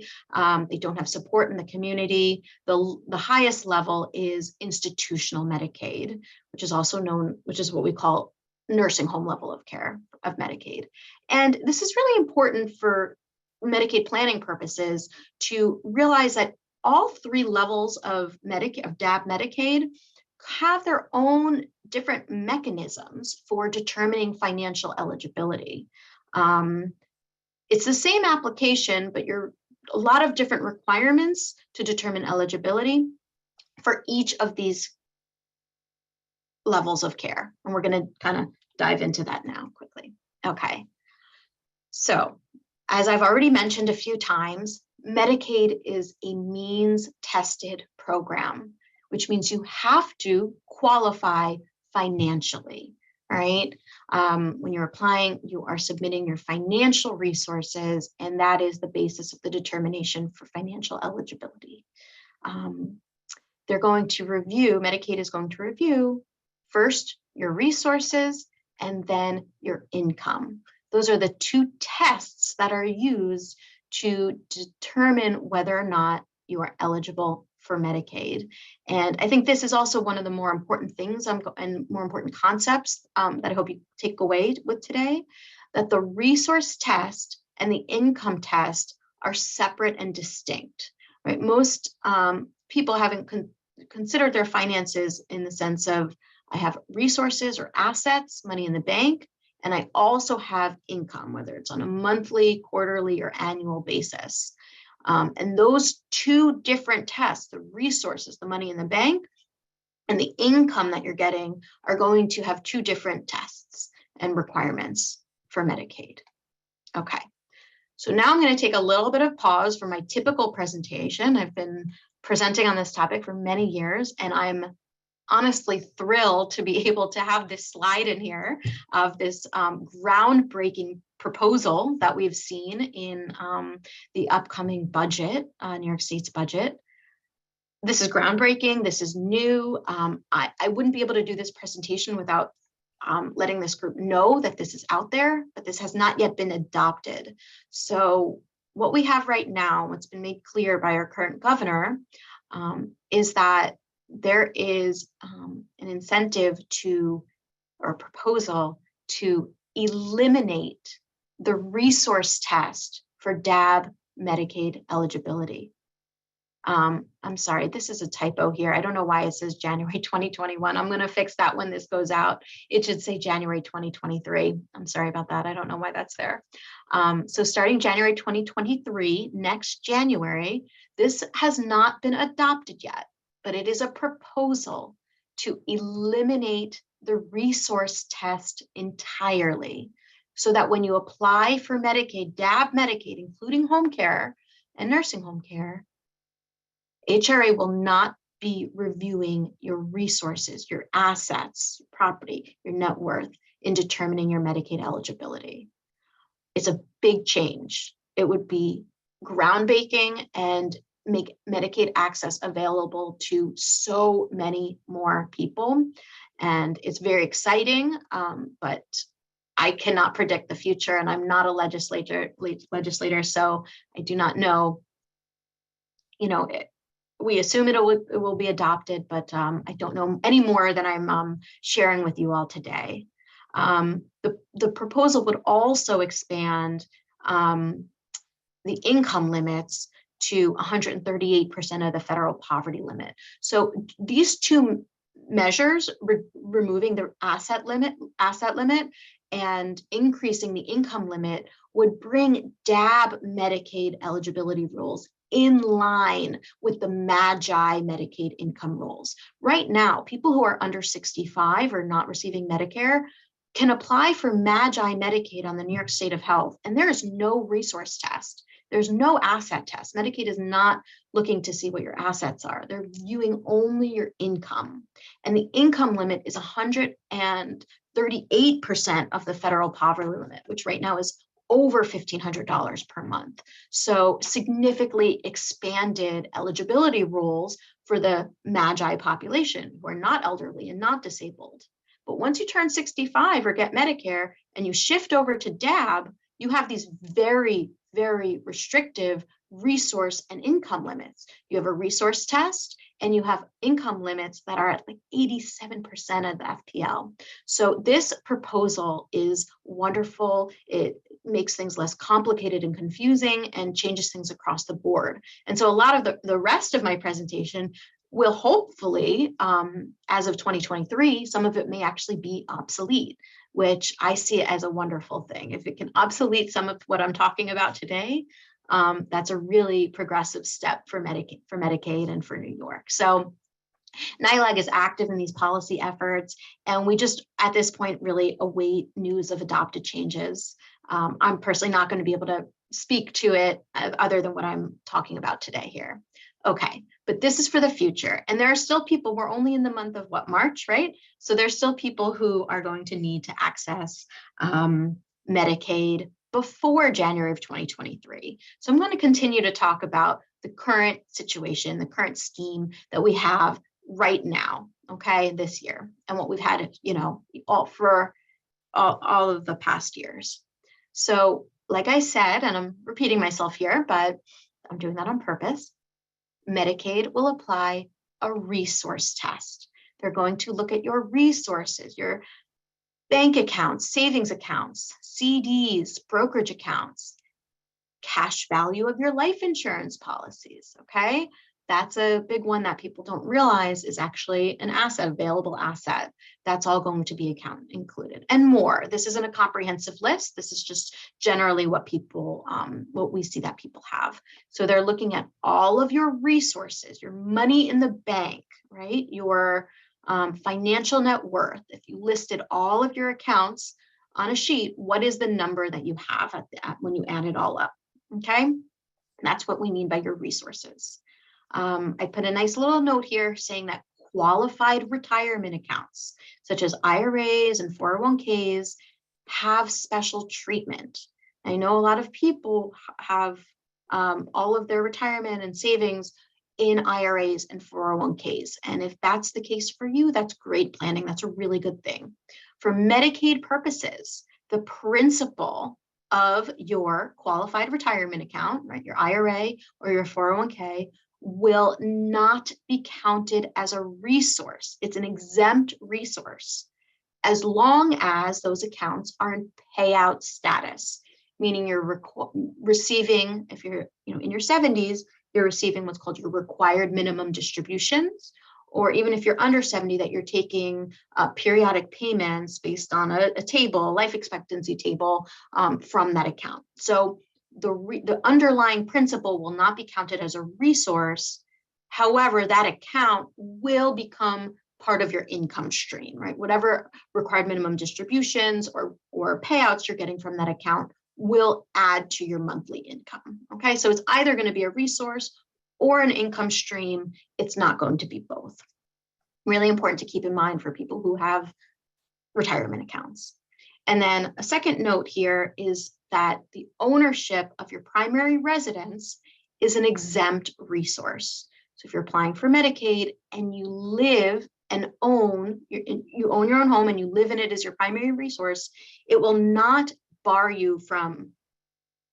they don't have support in the community, the highest level is institutional Medicaid, which is also known, which is what we call nursing home level of care of Medicaid. And this is really important for Medicaid planning purposes to realize that all three levels of DAB Medicaid have their own different mechanisms for determining financial eligibility. It's the same application, but you're a lot of different requirements to determine eligibility for each of these levels of care. And we're going to kind of dive into that now quickly. Okay. So as I've already mentioned a few times, Medicaid is a means tested program, which means you have to qualify financially, right? When you're applying, you are submitting your financial resources, and that is the basis of the determination for financial eligibility. Medicaid is going to review first your resources and then your income. Those are the two tests that are used to determine whether or not you are eligible for Medicaid. And I think this is also one of the more important things and more important concepts that I hope you take away with today, that the resource test and the income test are separate and distinct, right? Most people haven't considered their finances in the sense of, I have resources or assets, money in the bank, and I also have income, whether it's on a monthly, quarterly, or annual basis. And those two different tests, the resources, the money in the bank, and the income that you're getting are going to have two different tests and requirements for Medicaid. Okay, so now I'm going to take a little bit of pause from my typical presentation. I've been presenting on this topic for many years, and I'm honestly thrilled to be able to have this slide in here of this groundbreaking proposal that we've seen in the upcoming budget, New York State's budget. This is groundbreaking. This is new. I wouldn't be able to do this presentation without letting this group know that this is out there, but this has not yet been adopted. So what we have right now, what's been made clear by our current governor, is that there is an incentive or a proposal to eliminate the resource test for DAB Medicaid eligibility. I'm sorry, this is a typo here. I don't know why it says January 2021. I'm going to fix that when this goes out. It should say January 2023. I'm sorry about that. I don't know why that's there. So starting January 2023, next January, this has not been adopted yet, but it is a proposal to eliminate the resource test entirely, so that when you apply for Medicaid, DAB Medicaid, including home care and nursing home care, HRA will not be reviewing your resources, your assets, property, your net worth in determining your Medicaid eligibility. It's a big change. It would be groundbreaking and make Medicaid access available to so many more people. And it's very exciting, but I cannot predict the future, and I'm not a legislator, so I do not know. We assume it will be adopted, but I don't know any more than I'm sharing with you all today. The proposal would also expand the income limits to 138% of the federal poverty limit. So these two measures, removing the asset limit and increasing the income limit, would bring DAB Medicaid eligibility rules in line with the MAGI Medicaid income rules. Right now, people who are under 65 or not receiving Medicare can apply for MAGI Medicaid on the New York State of Health, and there is no resource test. There's no asset test. Medicaid is not looking to see what your assets are. They're viewing only your income. And the income limit is 138% of the federal poverty limit, which right now is over $1,500 per month. So significantly expanded eligibility rules for the MAGI population who are not elderly and not disabled. But once you turn 65 or get Medicare and you shift over to DAB, you have these very, very restrictive resource and income limits. You have a resource test and you have income limits that are at like 87% of the FPL. So this proposal is wonderful. It makes things less complicated and confusing and changes things across the board. And so a lot of the rest of my presentation will hopefully, as of 2023, some of it may actually be obsolete, which I see it as a wonderful thing. If it can obsolete some of what I'm talking about today, that's a really progressive step for Medicaid and for New York. So NYLAG is active in these policy efforts, and we just, at this point, really await news of adopted changes. I'm personally not going to be able to speak to it other than what I'm talking about today here. Okay, but this is for the future. And there are still people, we're only in the month of what, March, right? So there's still people who are going to need to access Medicaid before January of 2023. So I'm going to continue to talk about the current situation, the current scheme that we have right now, okay, this year, and what we've had, you know, all of the past years. So like I said, and I'm repeating myself here, but I'm doing that on purpose, Medicaid will apply a resource test. They're going to look at your resources, your bank accounts, savings accounts, CDs, brokerage accounts, cash value of your life insurance policies, okay? That's a big one that people don't realize is actually an asset, available asset. That's all going to be included and more. This isn't a comprehensive list. This is just generally what people, what we see that people have. So they're looking at all of your resources, your money in the bank, right? Your financial net worth. If you listed all of your accounts on a sheet, what is the number that you have when you add it all up? Okay, and that's what we mean by your resources. I put a nice little note here saying that qualified retirement accounts, such as IRAs and 401ks, have special treatment. I know a lot of people have all of their retirement and savings in IRAs and 401ks. And if that's the case for you, that's great planning. That's a really good thing. For Medicaid purposes, the principal of your qualified retirement account, right, your IRA or your 401k, will not be counted as a resource. It's an exempt resource as long as those accounts are in payout status, meaning you're receiving, if you're in your 70s, you're receiving what's called your required minimum distributions, or even if you're under 70, that you're taking periodic payments based on a table, life expectancy table from that account. So the underlying principal will not be counted as a resource. However, that account will become part of your income stream, right? Whatever required minimum distributions or payouts you're getting from that account will add to your monthly income. Okay, so it's either going to be a resource or an income stream. It's not going to be both. Really important to keep in mind for people who have retirement accounts. And then a second note here is that the ownership of your primary residence is an exempt resource. So if you're applying for Medicaid and you live and you own your own home and you live in it as your primary resource, it will not bar you from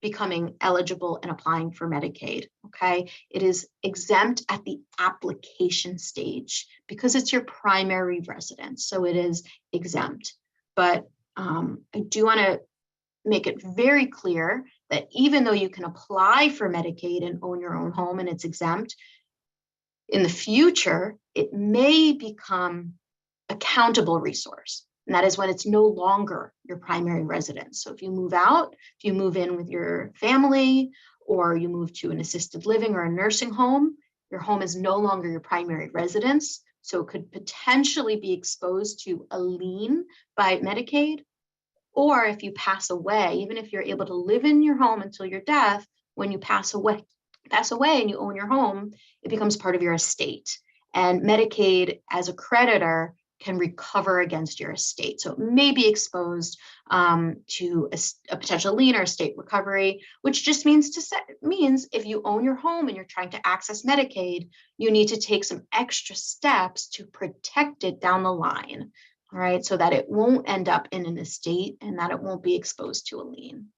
becoming eligible and applying for Medicaid, okay? It is exempt at the application stage because it's your primary residence, so it is exempt. But I do want to make it very clear that even though you can apply for Medicaid and own your own home and it's exempt, in the future, it may become a countable resource. And that is when it's no longer your primary residence. So if you move out, if you move in with your family, or you move to an assisted living or a nursing home, your home is no longer your primary residence. So it could potentially be exposed to a lien by Medicaid. Or if you pass away, even if you're able to live in your home until your death, when you pass away and you own your home, it becomes part of your estate. And Medicaid, as a creditor, can recover against your estate. So it may be exposed to a potential lien or estate recovery, which just means if you own your home and you're trying to access Medicaid, you need to take some extra steps to protect it down the line. all right, so that it won't end up in an estate and that it won't be exposed to a lien.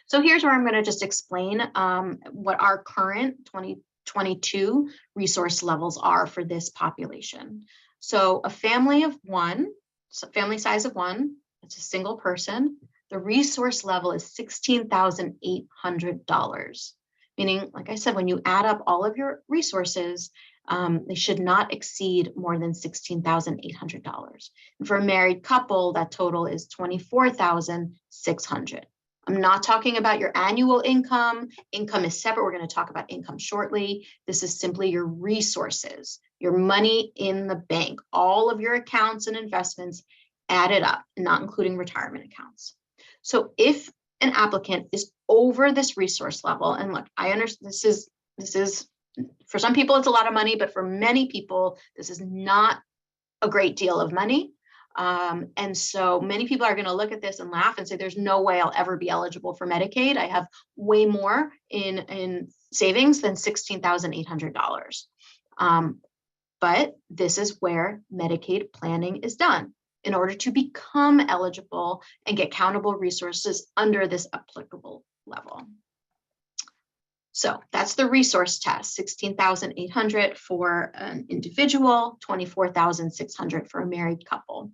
So here's where I'm going to just explain what our current 2022 resource levels are for this population. So a family of one, so family size of one, it's a single person. The resource level is $16,800, meaning, like I said, when you add up all of your resources, they should not exceed more than $16,800. And for a married couple, that total is $24,600. I'm not talking about your annual income. Income is separate. We're going to talk about income shortly. This is simply your resources, your money in the bank, all of your accounts and investments added up, not including retirement accounts. So if an applicant is over this resource level, and look, I understand this is for some people it's a lot of money, but for many people this is not a great deal of money. And so many people are going to look at this and laugh and say, there's no way I'll ever be eligible for Medicaid. I have way more in savings than $16,800. But this is where Medicaid planning is done in order to become eligible and get countable resources under this applicable level. So that's the resource test, 16,800 for an individual, 24,600 for a married couple.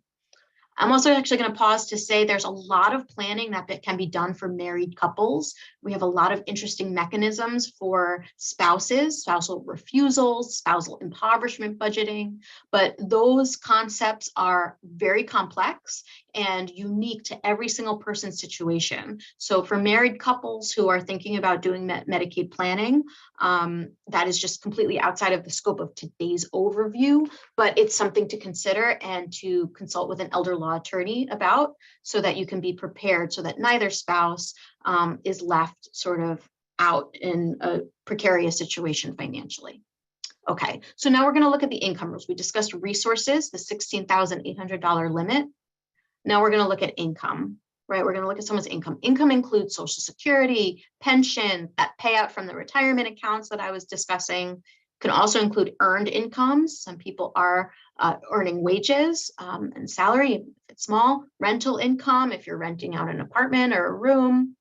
I'm also actually going to pause to say there's a lot of planning that can be done for married couples. We have a lot of interesting mechanisms for spouses, spousal refusals, spousal impoverishment budgeting, but those concepts are very complex and unique to every single person's situation. So for married couples who are thinking about doing Medicaid planning, that is just completely outside of the scope of today's overview, but it's something to consider and to consult with an elder law attorney about so that you can be prepared so that neither spouse is left sort of out in a precarious situation financially. Okay, so now we're going to look at the income rules. We discussed resources, the $16,800 limit. Now we're going to look at income, right? We're going to look at someone's income. Income includes Social Security, pension, that payout from the retirement accounts that I was discussing. Can also include earned incomes. Some people are earning wages and salary if it's small, rental income if you're renting out an apartment or a room,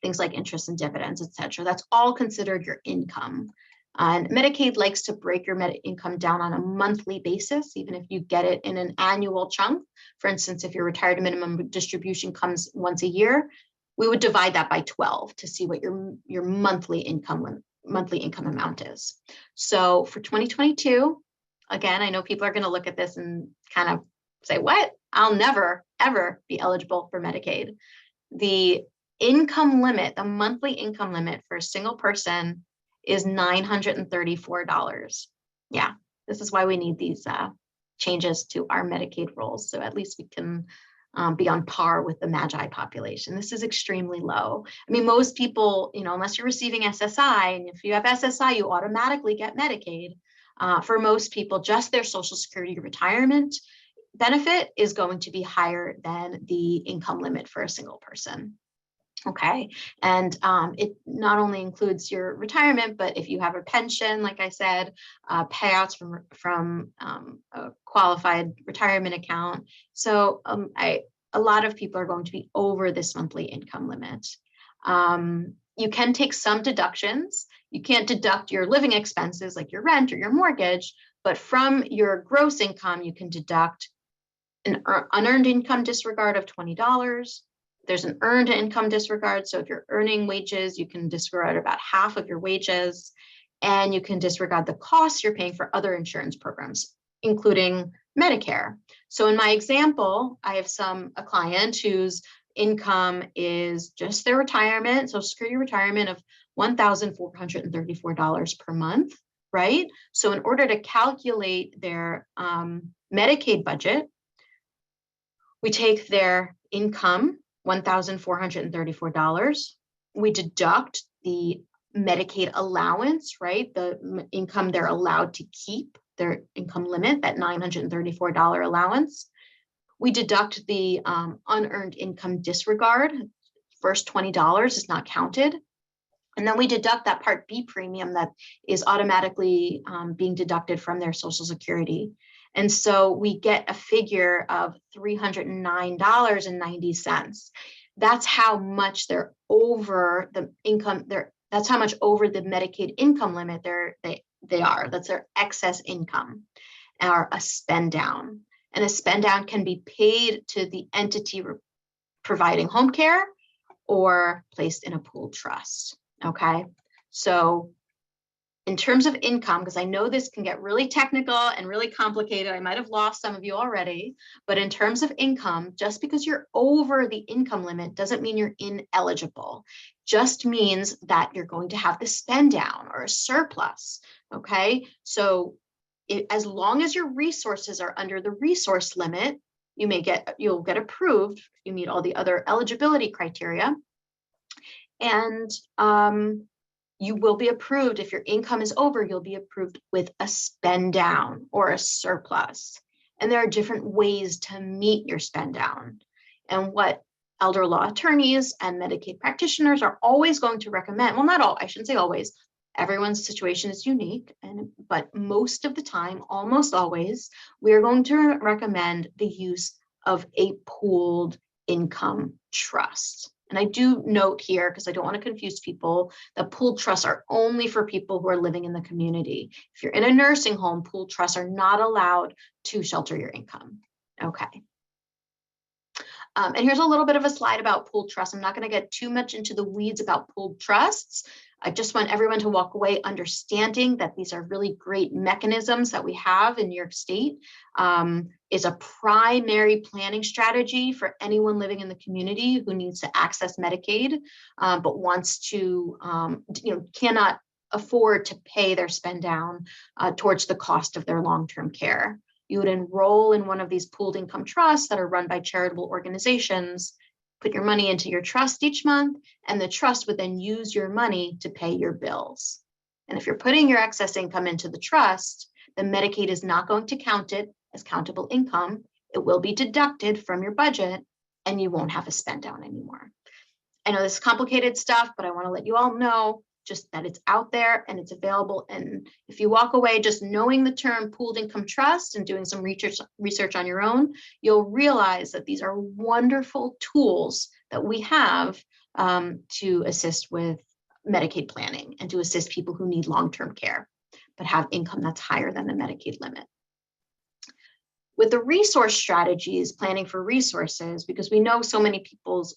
things like interest and dividends, etc. That's all considered your income. And Medicaid likes to break your income down on a monthly basis, even if you get it in an annual chunk. For instance, if your retired minimum distribution comes once a year, we would divide that by 12 to see what your monthly income amount is. So for 2022, again, I know people are going to look at this and kind of say, what? I'll never, ever be eligible for Medicaid. The income limit, the monthly income limit for a single person is $934. Yeah, this is why we need these changes to our Medicaid rules. So at least we can be on par with the MAGI population. This is extremely low. I mean, most people, unless you're receiving SSI, and if you have SSI, you automatically get Medicaid. For most people, just their Social Security retirement benefit is going to be higher than the income limit for a single person. Okay, and it not only includes your retirement, but if you have a pension, like I said, payouts from a qualified retirement account. So a lot of people are going to be over this monthly income limit. You can take some deductions. You can't deduct your living expenses like your rent or your mortgage, but from your gross income, you can deduct an unearned income disregard of $20. There's an earned income disregard. So if you're earning wages, you can disregard about half of your wages, and you can disregard the costs you're paying for other insurance programs, including Medicare. So in my example, I have a client whose income is just their retirement, Social Security retirement of $1,434 per month, right? So in order to calculate their Medicaid budget, we take their income, $1,434. We deduct the Medicaid allowance, right? The income they're allowed to keep, their income limit, that $934 allowance. We deduct the unearned income disregard. First $20 is not counted. And then we deduct that Part B premium that is automatically being deducted from their Social Security. And so we get a figure of $309.90. That's how much they're over the income. That's how much over the Medicaid income limit they are. That's their excess income, or a spend down. And a spend down can be paid to the entity providing home care or placed in a pooled trust. Okay, so in terms of income, because I know this can get really technical and really complicated, I might have lost some of you already, but in terms of income, just because you're over the income limit doesn't mean you're ineligible. Just means that you're going to have the spend down or a surplus. Okay, so as long as your resources are under the resource limit, you'll get approved if you meet all the other eligibility criteria. And you will be approved. If your income is over, you'll be approved with a spend down or a surplus. And there are different ways to meet your spend down. And what elder law attorneys and Medicaid practitioners are always going to recommend, well, not all, I shouldn't say always, everyone's situation is unique, but most of the time, almost always, we are going to recommend the use of a pooled income trust. And I do note here, because I don't want to confuse people, that pooled trusts are only for people who are living in the community. If you're in a nursing home, pooled trusts are not allowed to shelter your income. Okay. And here's a little bit of a slide about pooled trusts. I'm not going to get too much into the weeds about pooled trusts. I just want everyone to walk away understanding that these are really great mechanisms that we have in New York State. Is a primary planning strategy for anyone living in the community who needs to access Medicaid, but wants to, cannot afford to pay their spend down towards the cost of their long-term care. You would enroll in one of these pooled income trusts that are run by charitable organizations, put your money into your trust each month, and the trust would then use your money to pay your bills. And if you're putting your excess income into the trust, then Medicaid is not going to count it as countable income. It will be deducted from your budget, and you won't have a spend down anymore. I know this is complicated stuff, but I want to let you all know just that it's out there and it's available. And if you walk away just knowing the term pooled income trust and doing some research on your own, you'll realize that these are wonderful tools that we have to assist with Medicaid planning and to assist people who need long-term care, but have income that's higher than the Medicaid limit. With the resource strategies, planning for resources, because we know so many people's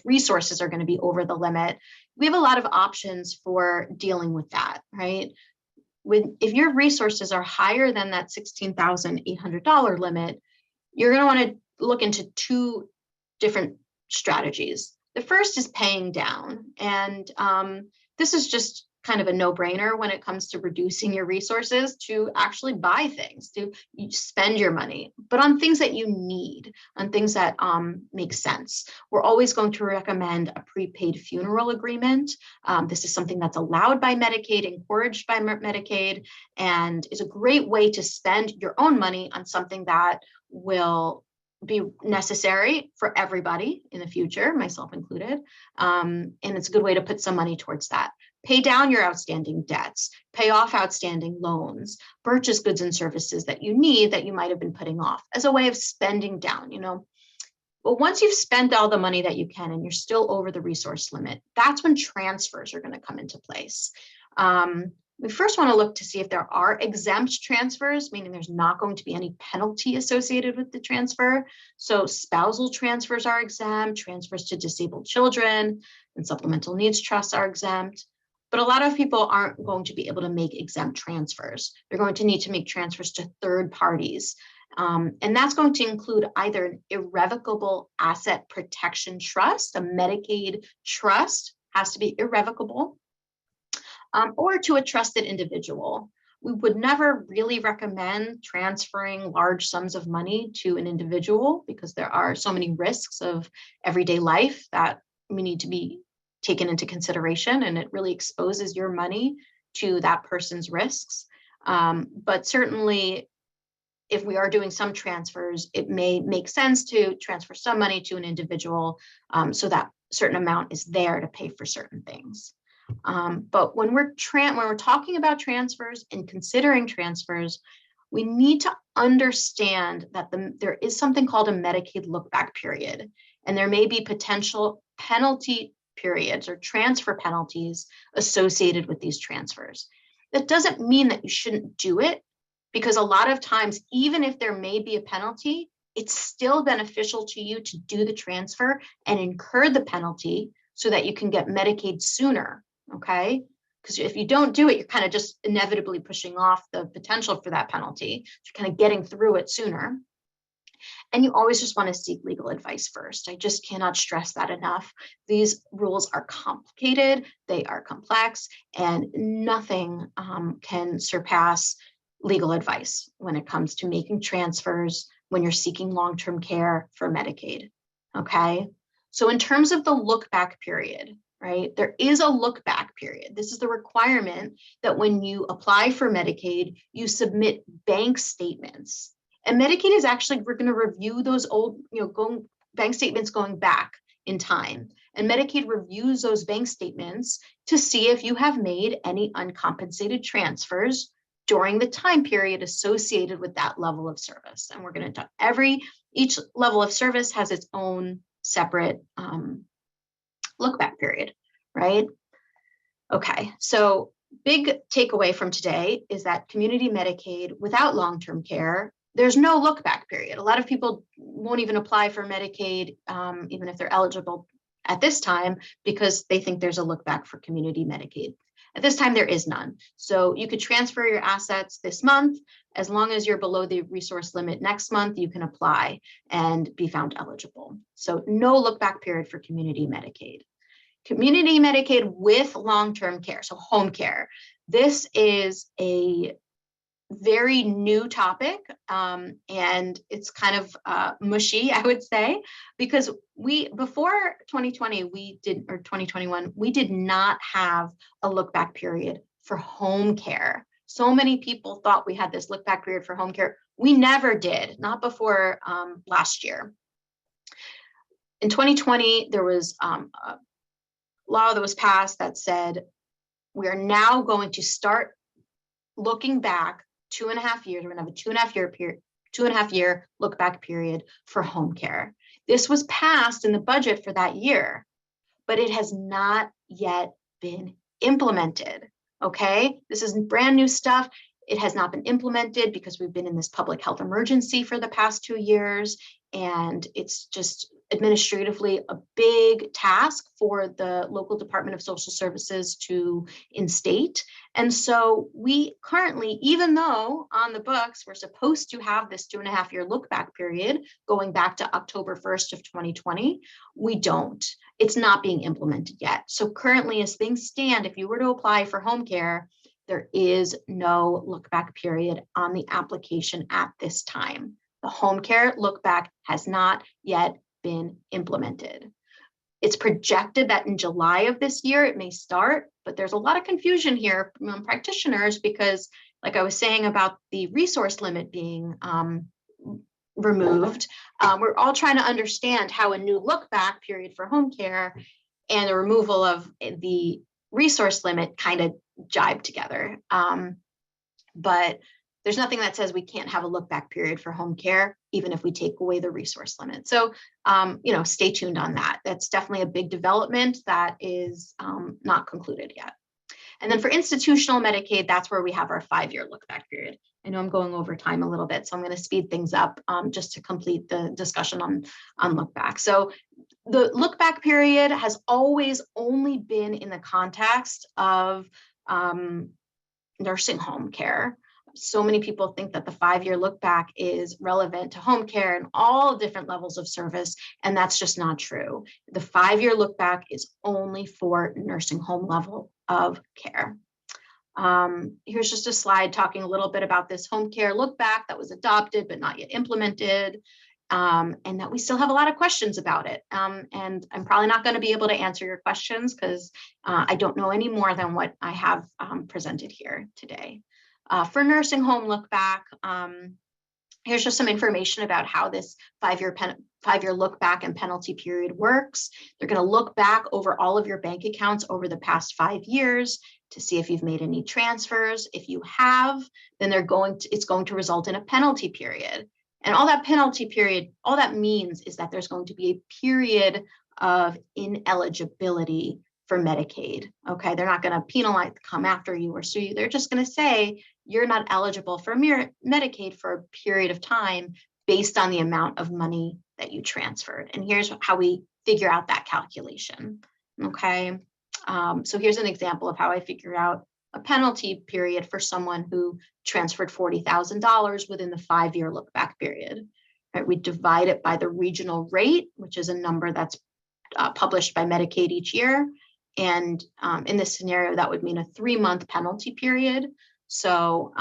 resources are going to be over the limit, we have a lot of options for dealing with that, right? If your resources are higher than that $16,800 limit, you're going to want to look into two different strategies. The first is paying down, and this is just kind of a no-brainer when it comes to reducing your resources to actually buy things, to spend your money, but on things that you need, on things that make sense. We're always going to recommend a prepaid funeral agreement. This is something that's allowed by Medicaid, encouraged by Medicaid, and is a great way to spend your own money on something that will be necessary for everybody in the future, myself included. And it's a good way to put some money towards that. Pay down your outstanding debts, pay off outstanding loans, purchase goods and services that you need that you might have been putting off as a way of spending down, But once you've spent all the money that you can and you're still over the resource limit, that's when transfers are going to come into place. We first want to look to see if there are exempt transfers, meaning there's not going to be any penalty associated with the transfer. So spousal transfers are exempt, transfers to disabled children and supplemental needs trusts are exempt. But a lot of people aren't going to be able to make exempt transfers. They're going to need to make transfers to third parties. And that's going to include either an irrevocable asset protection trust, a Medicaid trust has to be irrevocable, or to a trusted individual. We would never really recommend transferring large sums of money to an individual because there are so many risks of everyday life that we need to be taken into consideration, and it really exposes your money to that person's risks. But certainly, if we are doing some transfers, it may make sense to transfer some money to an individual so that certain amount is there to pay for certain things. But when we're talking about transfers and considering transfers, we need to understand that there is something called a Medicaid look-back period, and there may be potential penalty periods or transfer penalties associated with these transfers. That doesn't mean that you shouldn't do it, because a lot of times, even if there may be a penalty, it's still beneficial to you to do the transfer and incur the penalty so that you can get Medicaid sooner, okay? Because if you don't do it, you're kind of just inevitably pushing off the potential for that penalty. You're kind of getting through it sooner. And you always just want to seek legal advice first. I just cannot stress that enough. These rules are complicated, they are complex, and nothing can surpass legal advice when it comes to making transfers when you're seeking long-term care for Medicaid, okay? So in terms of the look-back period, right, there is a look-back period. This is the requirement that when you apply for Medicaid, you submit bank statements. And Medicaid is actually, we're going to review those old, bank statements going back in time. And Medicaid reviews those bank statements to see if you have made any uncompensated transfers during the time period associated with that level of service. And we're going to talk, each level of service has its own separate look back period, right? Okay, so big takeaway from today is that community Medicaid without long-term care, there's no look back period. A lot of people won't even apply for Medicaid, even if they're eligible at this time, because they think there's a look back for community Medicaid. At this time, there is none. So you could transfer your assets this month. As long as you're below the resource limit next month, you can apply and be found eligible. So no look back period for community Medicaid. Community Medicaid with long-term care, so home care. This is a very new topic, and it's kind of mushy, I would say, because before 2020 or 2021 we did not have a look back period for home care. So many people thought we had this look back period for home care. We never did, not before last year. In 2020 there was a law that was passed that said we are now going to start looking back 2.5 years. We're going to have a 2.5 year look back period for home care. This was passed in the budget for that year, but it has not yet been implemented. Okay, this is brand new stuff. It has not been implemented because we've been in this public health emergency for the past 2 years, and it's just administratively a big task for the local Department of Social Services to instate. And so we currently, even though on the books we're supposed to have this 2.5 year look back period going back to October 1st of 2020, we don't. It's not being implemented yet. So currently, as things stand, if you were to apply for home care, there is no look back period on the application at this time. The home care look back has not yet been implemented. It's projected that in July of this year it may start, but there's a lot of confusion here among practitioners because, like I was saying about the resource limit being removed, we're all trying to understand how a new look back period for home care and the removal of the resource limit kind of jibe together. But there's nothing that says we can't have a look back period for home care, even if we take away the resource limit. So, stay tuned on that. That's definitely a big development that is not concluded yet. And then for institutional Medicaid, that's where we have our 5-year look back period. I know I'm going over time a little bit, so I'm going to speed things up just to complete the discussion on look back. So the look back period has always only been in the context of nursing home care. So many people think that the 5-year look back is relevant to home care and all different levels of service, and that's just not true. The 5-year look back is only for nursing home level of care. Here's just a slide talking a little bit about this home care look back that was adopted but not yet implemented, and that we still have a lot of questions about it. And I'm probably not going to be able to answer your questions because I don't know any more than what I have presented here today. For nursing home look back, Here's just some information about how this five-year look back and penalty period works. They're going to look back over all of your bank accounts over the past 5 years to see if you've made any transfers. If you have, then it's going to result in a penalty period. And all that penalty period, all that means is that there's going to be a period of ineligibility for Medicaid. Okay, they're not going to penalize, come after you or sue you. They're just going to say you're not eligible for Medicaid for a period of time based on the amount of money that you transferred. And here's how we figure out that calculation. Okay, so here's an example of how I figure out a penalty period for someone who transferred $40,000 within the 5-year look back period. Right, we divide it by the regional rate, which is a number that's published by Medicaid each year. And in this scenario, that would mean a 3-month penalty period. So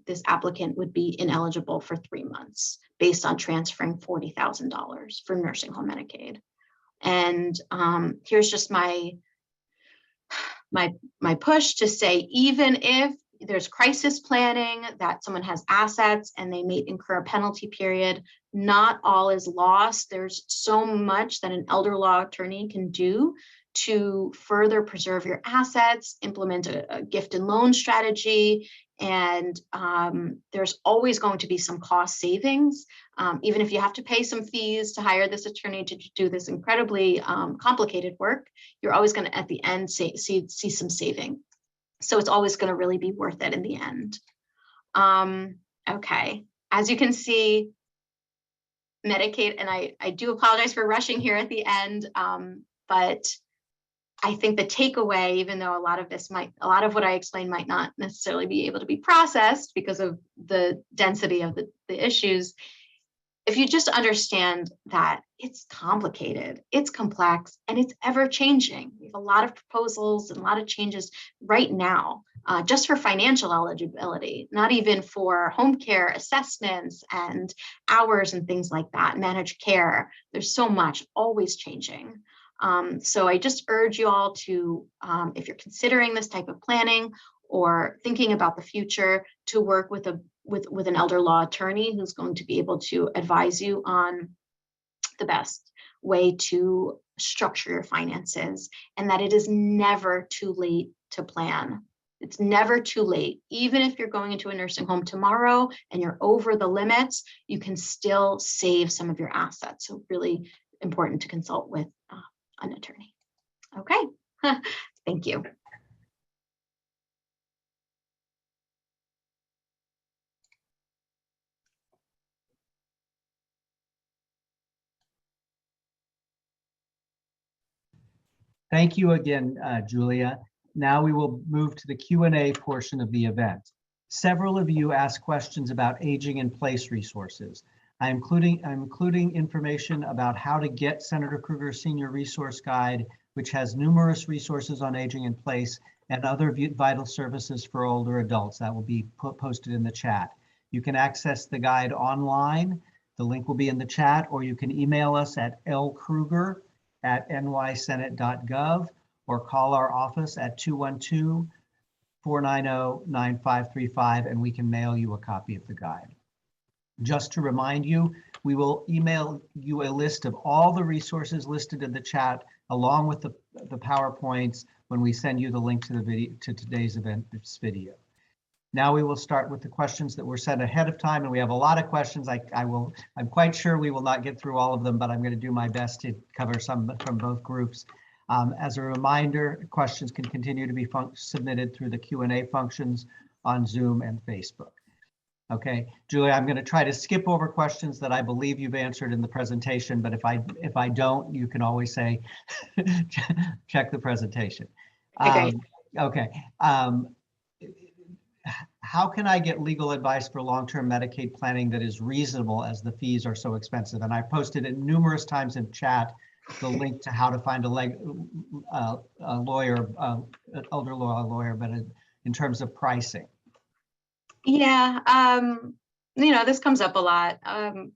this applicant would be ineligible for 3 months based on transferring $40,000 for nursing home Medicaid. And here's just my push to say, even if there's crisis planning, that someone has assets and they may incur a penalty period, not all is lost. There's so much that an elder law attorney can do to further preserve your assets, implement a gift and loan strategy, and there's always going to be some cost savings. Even if you have to pay some fees to hire this attorney to do this incredibly complicated work, you're always going to, at the end, see some saving. So it's always going to really be worth it in the end. Okay, as you can see, Medicaid, and I do apologize for rushing here at the end, but I think the takeaway, even though a lot of what I explained might not necessarily be able to be processed because of the density of the issues, if you just understand that it's complicated, it's complex, and it's ever changing. We have a lot of proposals and a lot of changes right now, just for financial eligibility, not even for home care assessments and hours and things like that, managed care. There's so much always changing. So I just urge you all to, if you're considering this type of planning or thinking about the future, to work with an elder law attorney who's going to be able to advise you on the best way to structure your finances, and that it is never too late to plan. It's never too late. Even if you're going into a nursing home tomorrow and you're over the limits, you can still save some of your assets. So really important to consult with an attorney. Okay, thank you. Thank you again, Julia. Now we will move to the Q&A portion of the event. Several of you asked questions about aging in place resources. I'm including information about how to get Senator Krueger's Senior Resource Guide, which has numerous resources on aging in place and other vital services for older adults. That will be posted in the chat. You can access the guide online. The link will be in the chat, or you can email us at lkrueger@nysenate.gov or call our office at 212-490-9535, and we can mail you a copy of the guide. Just to remind you, we will email you a list of all the resources listed in the chat, along with the PowerPoints, when we send you the link to the video, to today's event, this video. Now we will start with the questions that were sent ahead of time, and we have a lot of questions. I'm quite sure we will not get through all of them, but I'm going to do my best to cover some from both groups. As a reminder, questions can continue to be submitted through the Q&A functions on Zoom and Facebook. Okay, Julia, I'm going to try to skip over questions that I believe you've answered in the presentation, but if I don't, you can always say, check the presentation. Okay. How can I get legal advice for long-term Medicaid planning that is reasonable, as the fees are so expensive? And I posted it numerous times in chat, the link to how to find a lawyer, elder law lawyer, but in terms of pricing. Yeah, this comes up a lot. I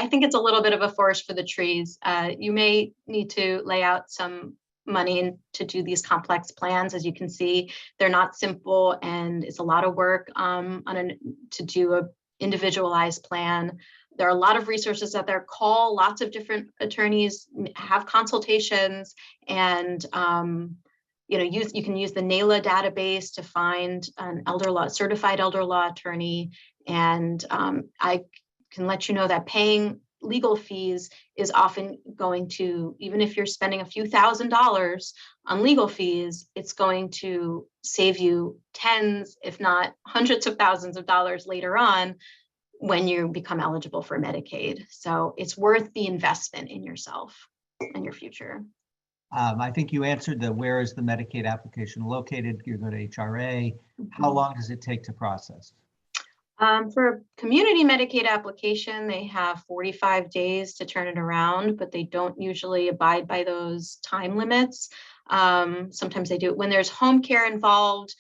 think it's a little bit of a forest for the trees. You may need to lay out some money to do these complex plans. As you can see, they're not simple, and it's a lot of work to do individualized plan. There are a lot of resources out there. Call lots of different attorneys, have consultations, and you can use the NYLA database to find an certified elder law attorney. And I can let you know that paying legal fees is often going to, even if you're spending a few $1,000s on legal fees, it's going to save you tens, if not hundreds of thousands of dollars later on when you become eligible for Medicaid. So it's worth the investment in yourself and your future. I think you answered the where is the Medicaid application located? You go to HRA. How long does it take to process? For a community Medicaid application, they have 45 days to turn it around, but they don't usually abide by those time limits. Sometimes they do. When there's home care involved,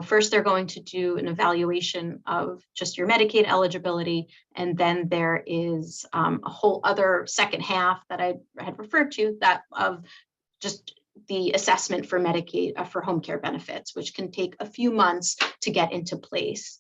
first they're going to do an evaluation of just your Medicaid eligibility, and then there is a whole other second half that I had referred to, that of just the assessment for Medicaid for home care benefits, which can take a few months to get into place.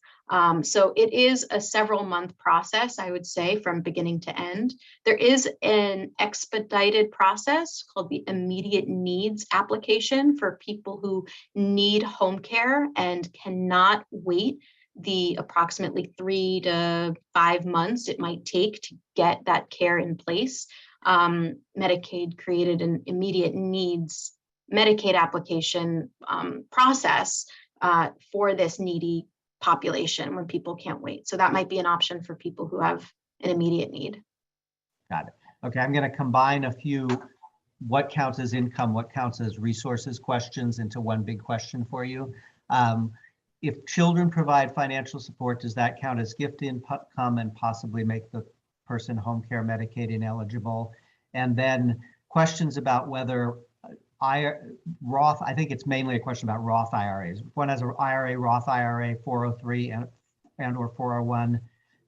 So it is a several month process, I would say, from beginning to end. There is an expedited process called the immediate needs application for people who need home care and cannot wait the approximately 3 to 5 months it might take to get that care in place. Medicaid created an immediate needs Medicaid application process for this needy population when people can't wait. So that might be an option for people who have an immediate need. Got it. Okay, I'm going to combine a few what counts as income, what counts as resources questions into one big question for you. If children provide financial support, does that count as gift income and possibly make the person home care Medicaid ineligible? And then questions about whether Roth, I think it's mainly a question about Roth IRAs. One has an IRA, Roth IRA, 403 and or 401,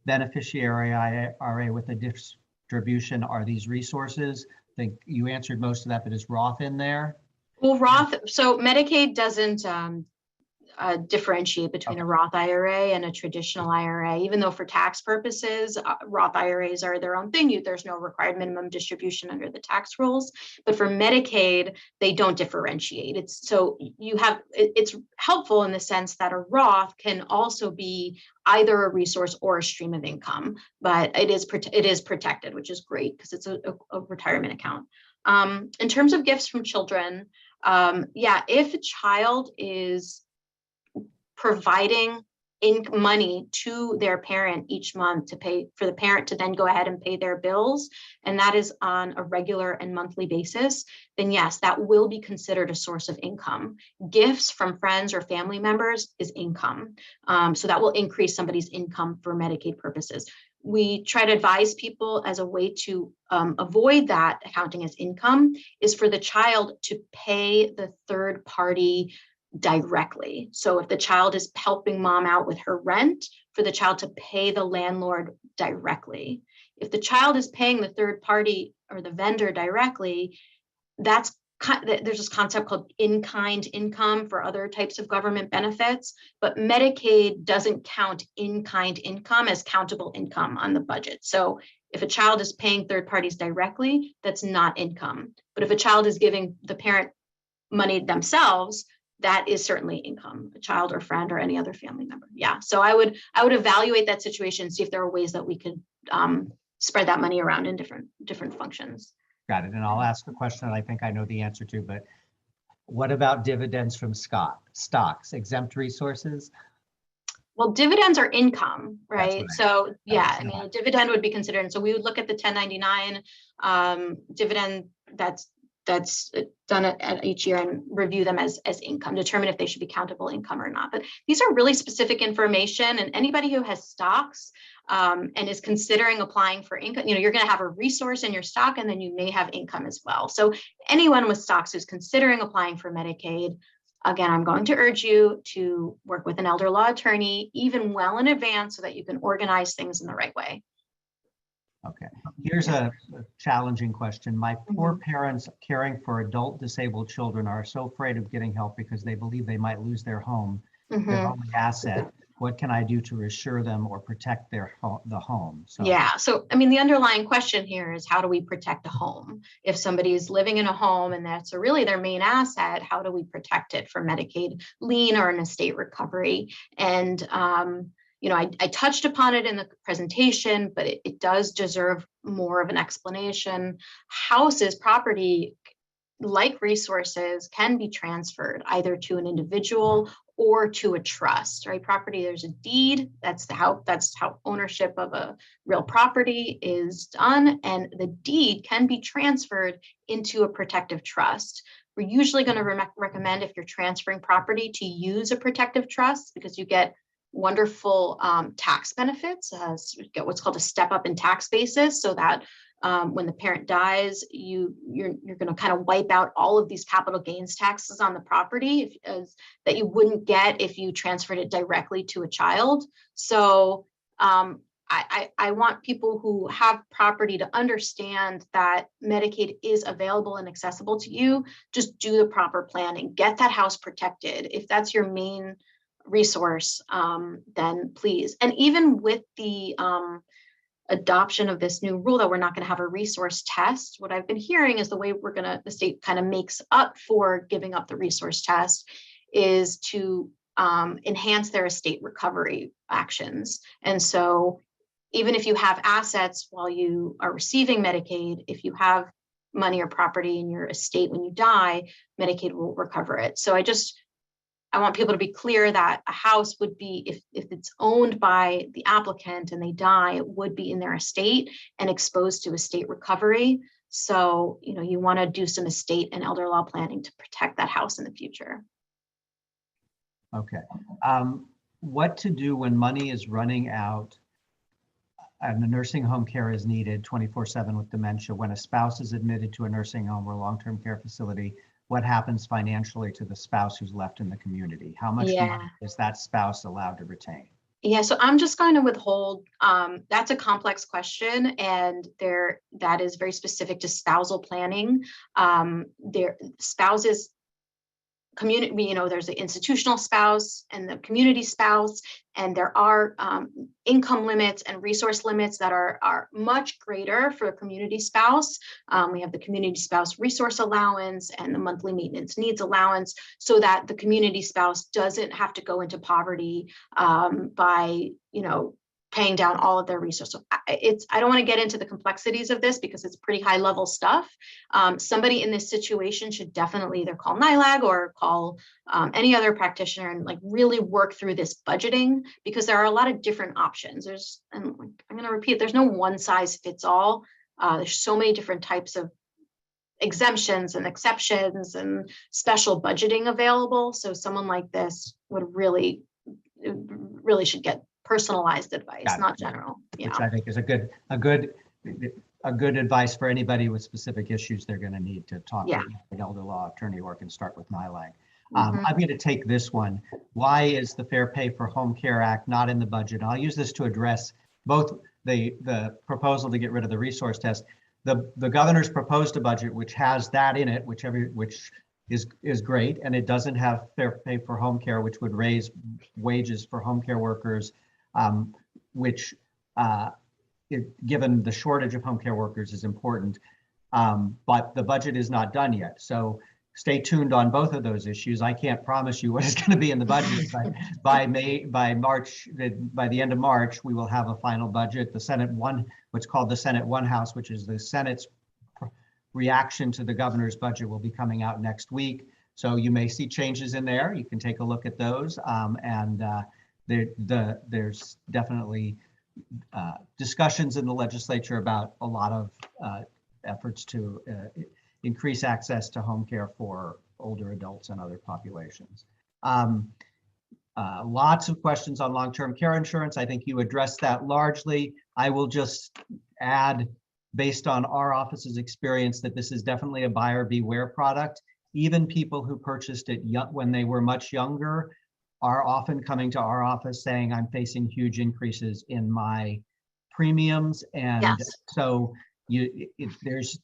beneficiary IRA with a distribution. Are these resources? I think you answered most of that, but is Roth in there? Well, Roth, so Medicaid doesn't differentiate between a Roth IRA and a traditional IRA, even though for tax purposes, Roth IRAs are their own thing. There's no required minimum distribution under the tax rules, but for Medicaid, they don't differentiate. It's helpful in the sense that a Roth can also be either a resource or a stream of income, but it is protected, which is great because it's a retirement account. In terms of gifts from children, if a child is providing money to their parent each month to pay for the parent to then go ahead and pay their bills, and that is on a regular and monthly basis, then yes, that will be considered a source of income. Gifts from friends or family members is income. So that will increase somebody's income for Medicaid purposes. We try to advise people as a way to avoid that accounting as income is for the child to pay the third party directly. So if the child is helping mom out with her rent, for the child to pay the landlord directly. If the child is paying the third party or the vendor directly, there's this concept called in-kind income for other types of government benefits, but Medicaid doesn't count in-kind income as countable income on the budget. So if a child is paying third parties directly, that's not income. But if a child is giving the parent money themselves, that is certainly income, a child or friend or any other family member. Yeah, so I would evaluate that situation, see if there are ways that we could spread that money around in different functions. Got it. And I'll ask a question that I think I know the answer to, but what about dividends from stocks, exempt resources? Well, dividends are income, right? So yeah, I mean, a dividend would be considered. And so we would look at the 1099 dividend that's done at each year and review them as income, determine if they should be countable income or not. But these are really specific information, and anybody who has stocks and is considering applying for income, you're going to have a resource in your stock, and then you may have income as well. So anyone with stocks who's considering applying for Medicaid, again, I'm going to urge you to work with an elder law attorney even well in advance so that you can organize things in the right way. Okay, here's a challenging question. My poor parents caring for adult disabled children are so afraid of getting help because they believe they might lose their home, their only asset. what can I do to reassure them or protect the home? So Yeah, so I mean, the underlying question here is, how do we protect a home? If somebody is living in a home and that's really their main asset, how do we protect it from Medicaid lien or an estate recovery? And you know, I touched upon it in the presentation, but it does deserve more of an explanation. Houses, property, like resources, can be transferred either to an individual or to a trust, right? Property, there's a deed. That's how ownership of a real property is done. And the deed can be transferred into a protective trust. We're usually going to recommend, if you're transferring property, to use a protective trust, because you get wonderful tax benefits. You get what's called a step up in tax basis, so that when the parent dies, you're going to kind of wipe out all of these capital gains taxes on the property that you wouldn't get if you transferred it directly to a child. So I want people who have property to understand that Medicaid is available and accessible to you. Just do the proper planning, get that house protected. If that's your main resource, then please. And even with the adoption of this new rule that we're not going to have a resource test, what I've been hearing is the way the state kind of makes up for giving up the resource test is to enhance their estate recovery actions. And so even if you have assets while you are receiving Medicaid, if you have money or property in your estate when you die, Medicaid will recover it. So I want people to be clear that a house would be, if it's owned by the applicant and they die, it would be in their estate and exposed to estate recovery. So, you know, you want to do some estate and elder law planning to protect that house in the future. okay. What to do when money is running out and the nursing home care is needed 24/7 with dementia, when a spouse is admitted to a nursing home or long-term care facility? What happens financially to the spouse who's left in the community? How much money is that spouse allowed to retain? Yeah, so I'm just going to withhold. That's a complex question, and that is very specific to spousal planning. Their spouses, community, you know, there's the institutional spouse and the community spouse, and there are income limits and resource limits that are much greater for a community spouse. We have the community spouse resource allowance and the monthly maintenance needs allowance, so that the community spouse doesn't have to go into poverty by, you know, paying down all of their resources. I don't want to get into the complexities of this because it's pretty high level stuff. Somebody in this situation should definitely either call NYLAG or call any other practitioner and like really work through this budgeting, because there are a lot of different options. And I'm going to repeat, there's no one size fits all. There's so many different types of exemptions and exceptions and special budgeting available. So someone like this would really should get personalized advice, not general. Which I think is a good advice for anybody with specific issues. They're going to need to talk to an elder law attorney, or can start with NYLAG. I'm going to take this one. Why is the Fair Pay for Home Care Act not in the budget? I'll use this to address both the proposal to get rid of the resource test. The governor's proposed a budget which has that in it, which is great, and it doesn't have fair pay for home care, which would raise wages for home care workers, which given the shortage of home care workers is important, but the budget is not done yet. So stay tuned on both of those issues. I can't promise you what is going to be in the budget, but by the end of March, we will have a final budget. The Senate what's called the Senate One House, which is the Senate's reaction to the governor's budget, will be coming out next week. So you may see changes in there. You can take a look at those. There's definitely discussions in the legislature about a lot of efforts to increase access to home care for older adults and other populations. Lots of questions on long-term care insurance. I think you addressed that largely. I will just add, based on our office's experience, that this is definitely a buyer beware product. Even people who purchased it when they were much younger are often coming to our office saying, I'm facing huge increases in my premiums. And so it's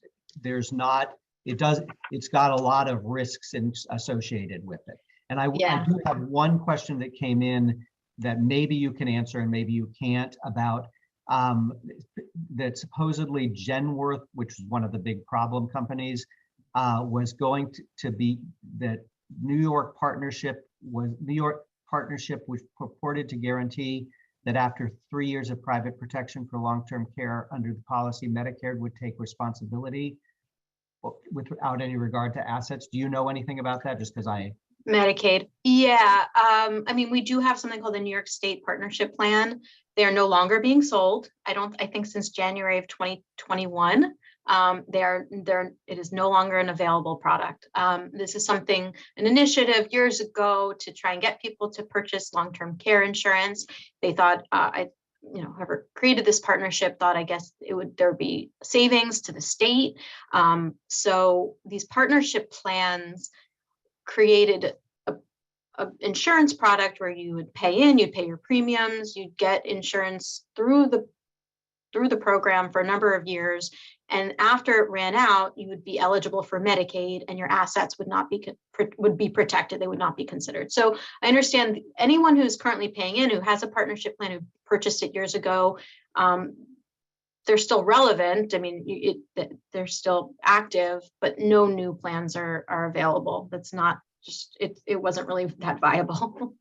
got a lot of risks associated with it. And I do have one question that came in that maybe you can answer and maybe you can't, about that supposedly Genworth, which is one of the big problem companies, was going to be, that New York partnership was purported to guarantee that after 3 years of private protection for long-term care under the policy, Medicare would take responsibility without any regard to assets. Do you know anything about that? Just because Medicaid. Yeah. I mean, we do have something called the New York State Partnership Plan. They are no longer being sold. I think since January of 2021, it is no longer an available product. This is an initiative years ago to try and get people to purchase long-term care insurance. They thought, whoever created this partnership thought, I guess there'd be savings to the state. So these partnership plans created a insurance product where you would you'd pay your premiums, you'd get insurance through the program for a number of years. And after it ran out, you would be eligible for Medicaid and your assets would be protected. They would not be considered. So I understand anyone who's currently paying in, who has a partnership plan, who purchased it years ago, they're still relevant. I mean, they're still active, but no new plans are available. That's not just, it wasn't really that viable.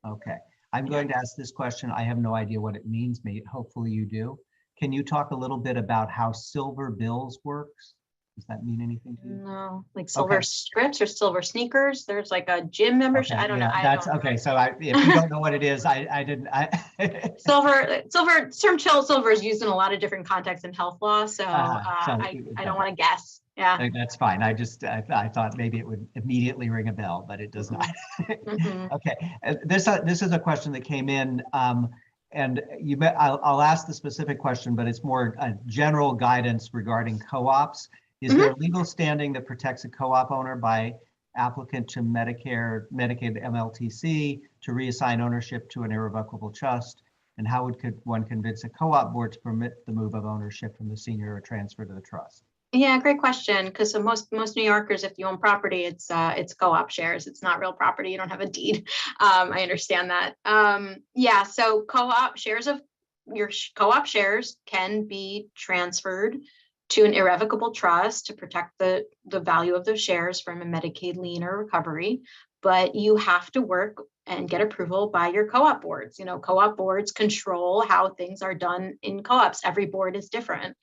Okay, I'm going to ask this question. I have no idea what it means, mate. Hopefully you do. Can you talk a little bit about how Silver Bills works? Does that mean anything to you? No, like silver strips or silver sneakers. There's like a gym membership. Okay, I don't yeah, know. That's okay. So if you don't know what it is, I didn't. Silver is used in a lot of different contexts in health law. So I don't want to guess. Yeah, that's fine. I thought maybe it would immediately ring a bell, but it does not. Okay, this is a question that came in. And I'll ask the specific question, but it's more a general guidance regarding co-ops. Is there legal standing that protects a co-op owner by applicant to Medicare, Medicaid, MLTC to reassign ownership to an irrevocable trust? And how could one convince a co-op board to permit the move of ownership from the senior or transfer to the trust? Yeah, great question. Because most New Yorkers, if you own property, it's co-op shares. It's not real property. You don't have a deed. I understand that. Yeah, so co-op shares of your co-op shares can be transferred to an irrevocable trust to protect the value of those shares from a Medicaid lien or recovery. But you have to work and get approval by your co-op boards. Co-op boards control how things are done in co-ops. Every board is different.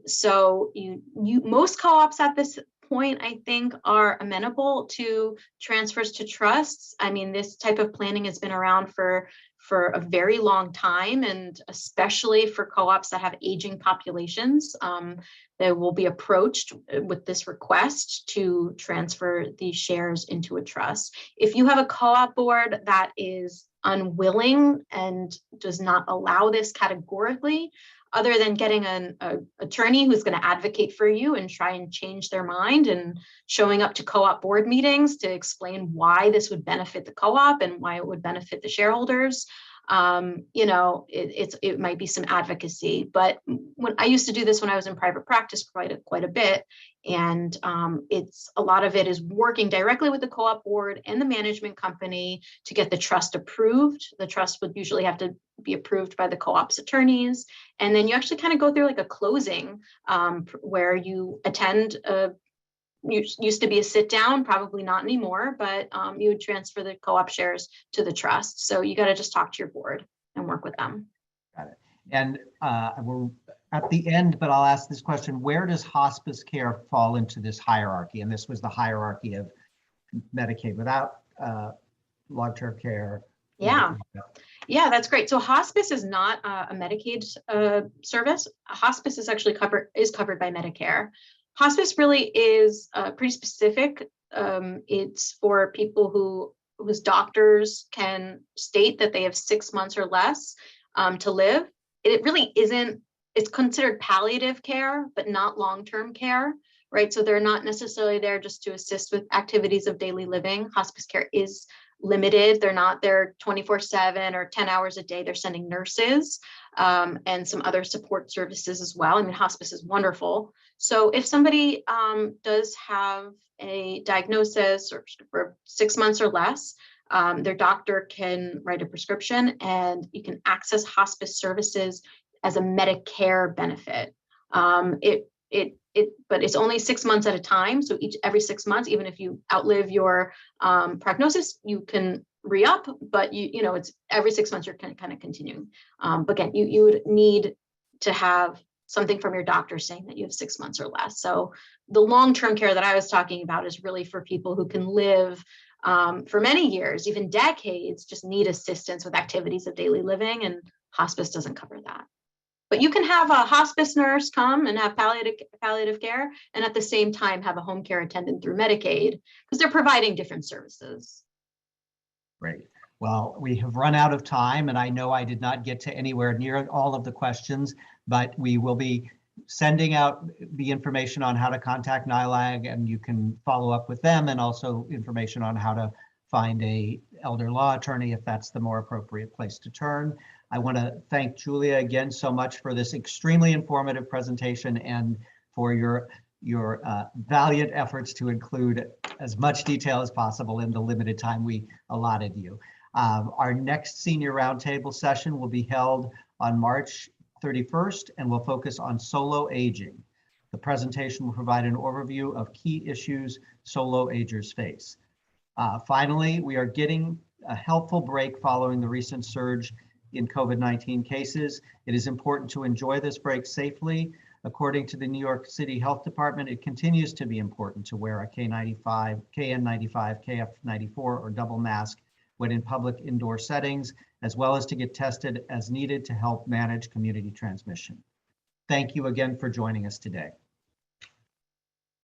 So most co-ops at this point, I think, are amenable to transfers to trusts. I mean, this type of planning has been around for a very long time, and especially for co-ops that have aging populations, they will be approached with this request to transfer these shares into a trust. If you have a co-op board that is unwilling and does not allow this categorically, other than getting an attorney who's going to advocate for you and try and change their mind, and showing up to co-op board meetings to explain why this would benefit the co-op and why it would benefit the shareholders, it might be some advocacy. But when I used to do this when I was in private practice quite a bit, and a lot of it is working directly with the co-op board and the management company to get the trust approved. The trust would usually have to be approved by the co-op's attorneys, and then you actually kind of go through like a closing where you attend used to be a sit down, probably not anymore, but you would transfer the co-op shares to the trust. So you got to just talk to your board and work with them. Got it. And we're at the end, but I'll ask this question: where does hospice care fall into this hierarchy? And this was the hierarchy of Medicaid without long-term care. Yeah. Yeah, that's great. So hospice is not a Medicaid service. Hospice is actually covered by Medicare. Hospice really is pretty specific. It's for people whose doctors can state that they have 6 months or less to live. It really isn't, it's considered palliative care, but not long-term care, right? So they're not necessarily there just to assist with activities of daily living. Hospice care is limited. They're not there 24/7 or 10 hours a day. They're sending nurses and some other support services as well. I mean, hospice is wonderful. So if somebody does have a diagnosis or for 6 months or less, Their doctor can write a prescription, and you can access hospice services as a Medicare benefit. But it's only 6 months at a time. So every 6 months, even if you outlive your prognosis, you can re-up, but it's every 6 months you're kind of continuing. But again, you would need to have something from your doctor saying that you have 6 months or less. So the long-term care that I was talking about is really for people who can live for many years, even decades, just need assistance with activities of daily living, and hospice doesn't cover that. But you can have a hospice nurse come and have palliative care, and at the same time have a home care attendant through Medicaid, because they're providing different services. Great. Well, we have run out of time, and I know I did not get to anywhere near all of the questions, but we will be sending out the information on how to contact NYLAG, and you can follow up with them, and also information on how to find a elder law attorney if that's the more appropriate place to turn. I want to thank Julia again so much for this extremely informative presentation and for your valiant efforts to include as much detail as possible in the limited time we allotted you. Our next senior roundtable session will be held on March 31st and will focus on solo aging. The presentation will provide an overview of key issues solo agers face. Finally, we are getting a helpful break following the recent surge in COVID-19 cases. It is important to enjoy this break safely. According to the New York City Health Department, it continues to be important to wear a KN95, KF94, or double mask when in public indoor settings, as well as to get tested as needed to help manage community transmission. Thank you again for joining us today.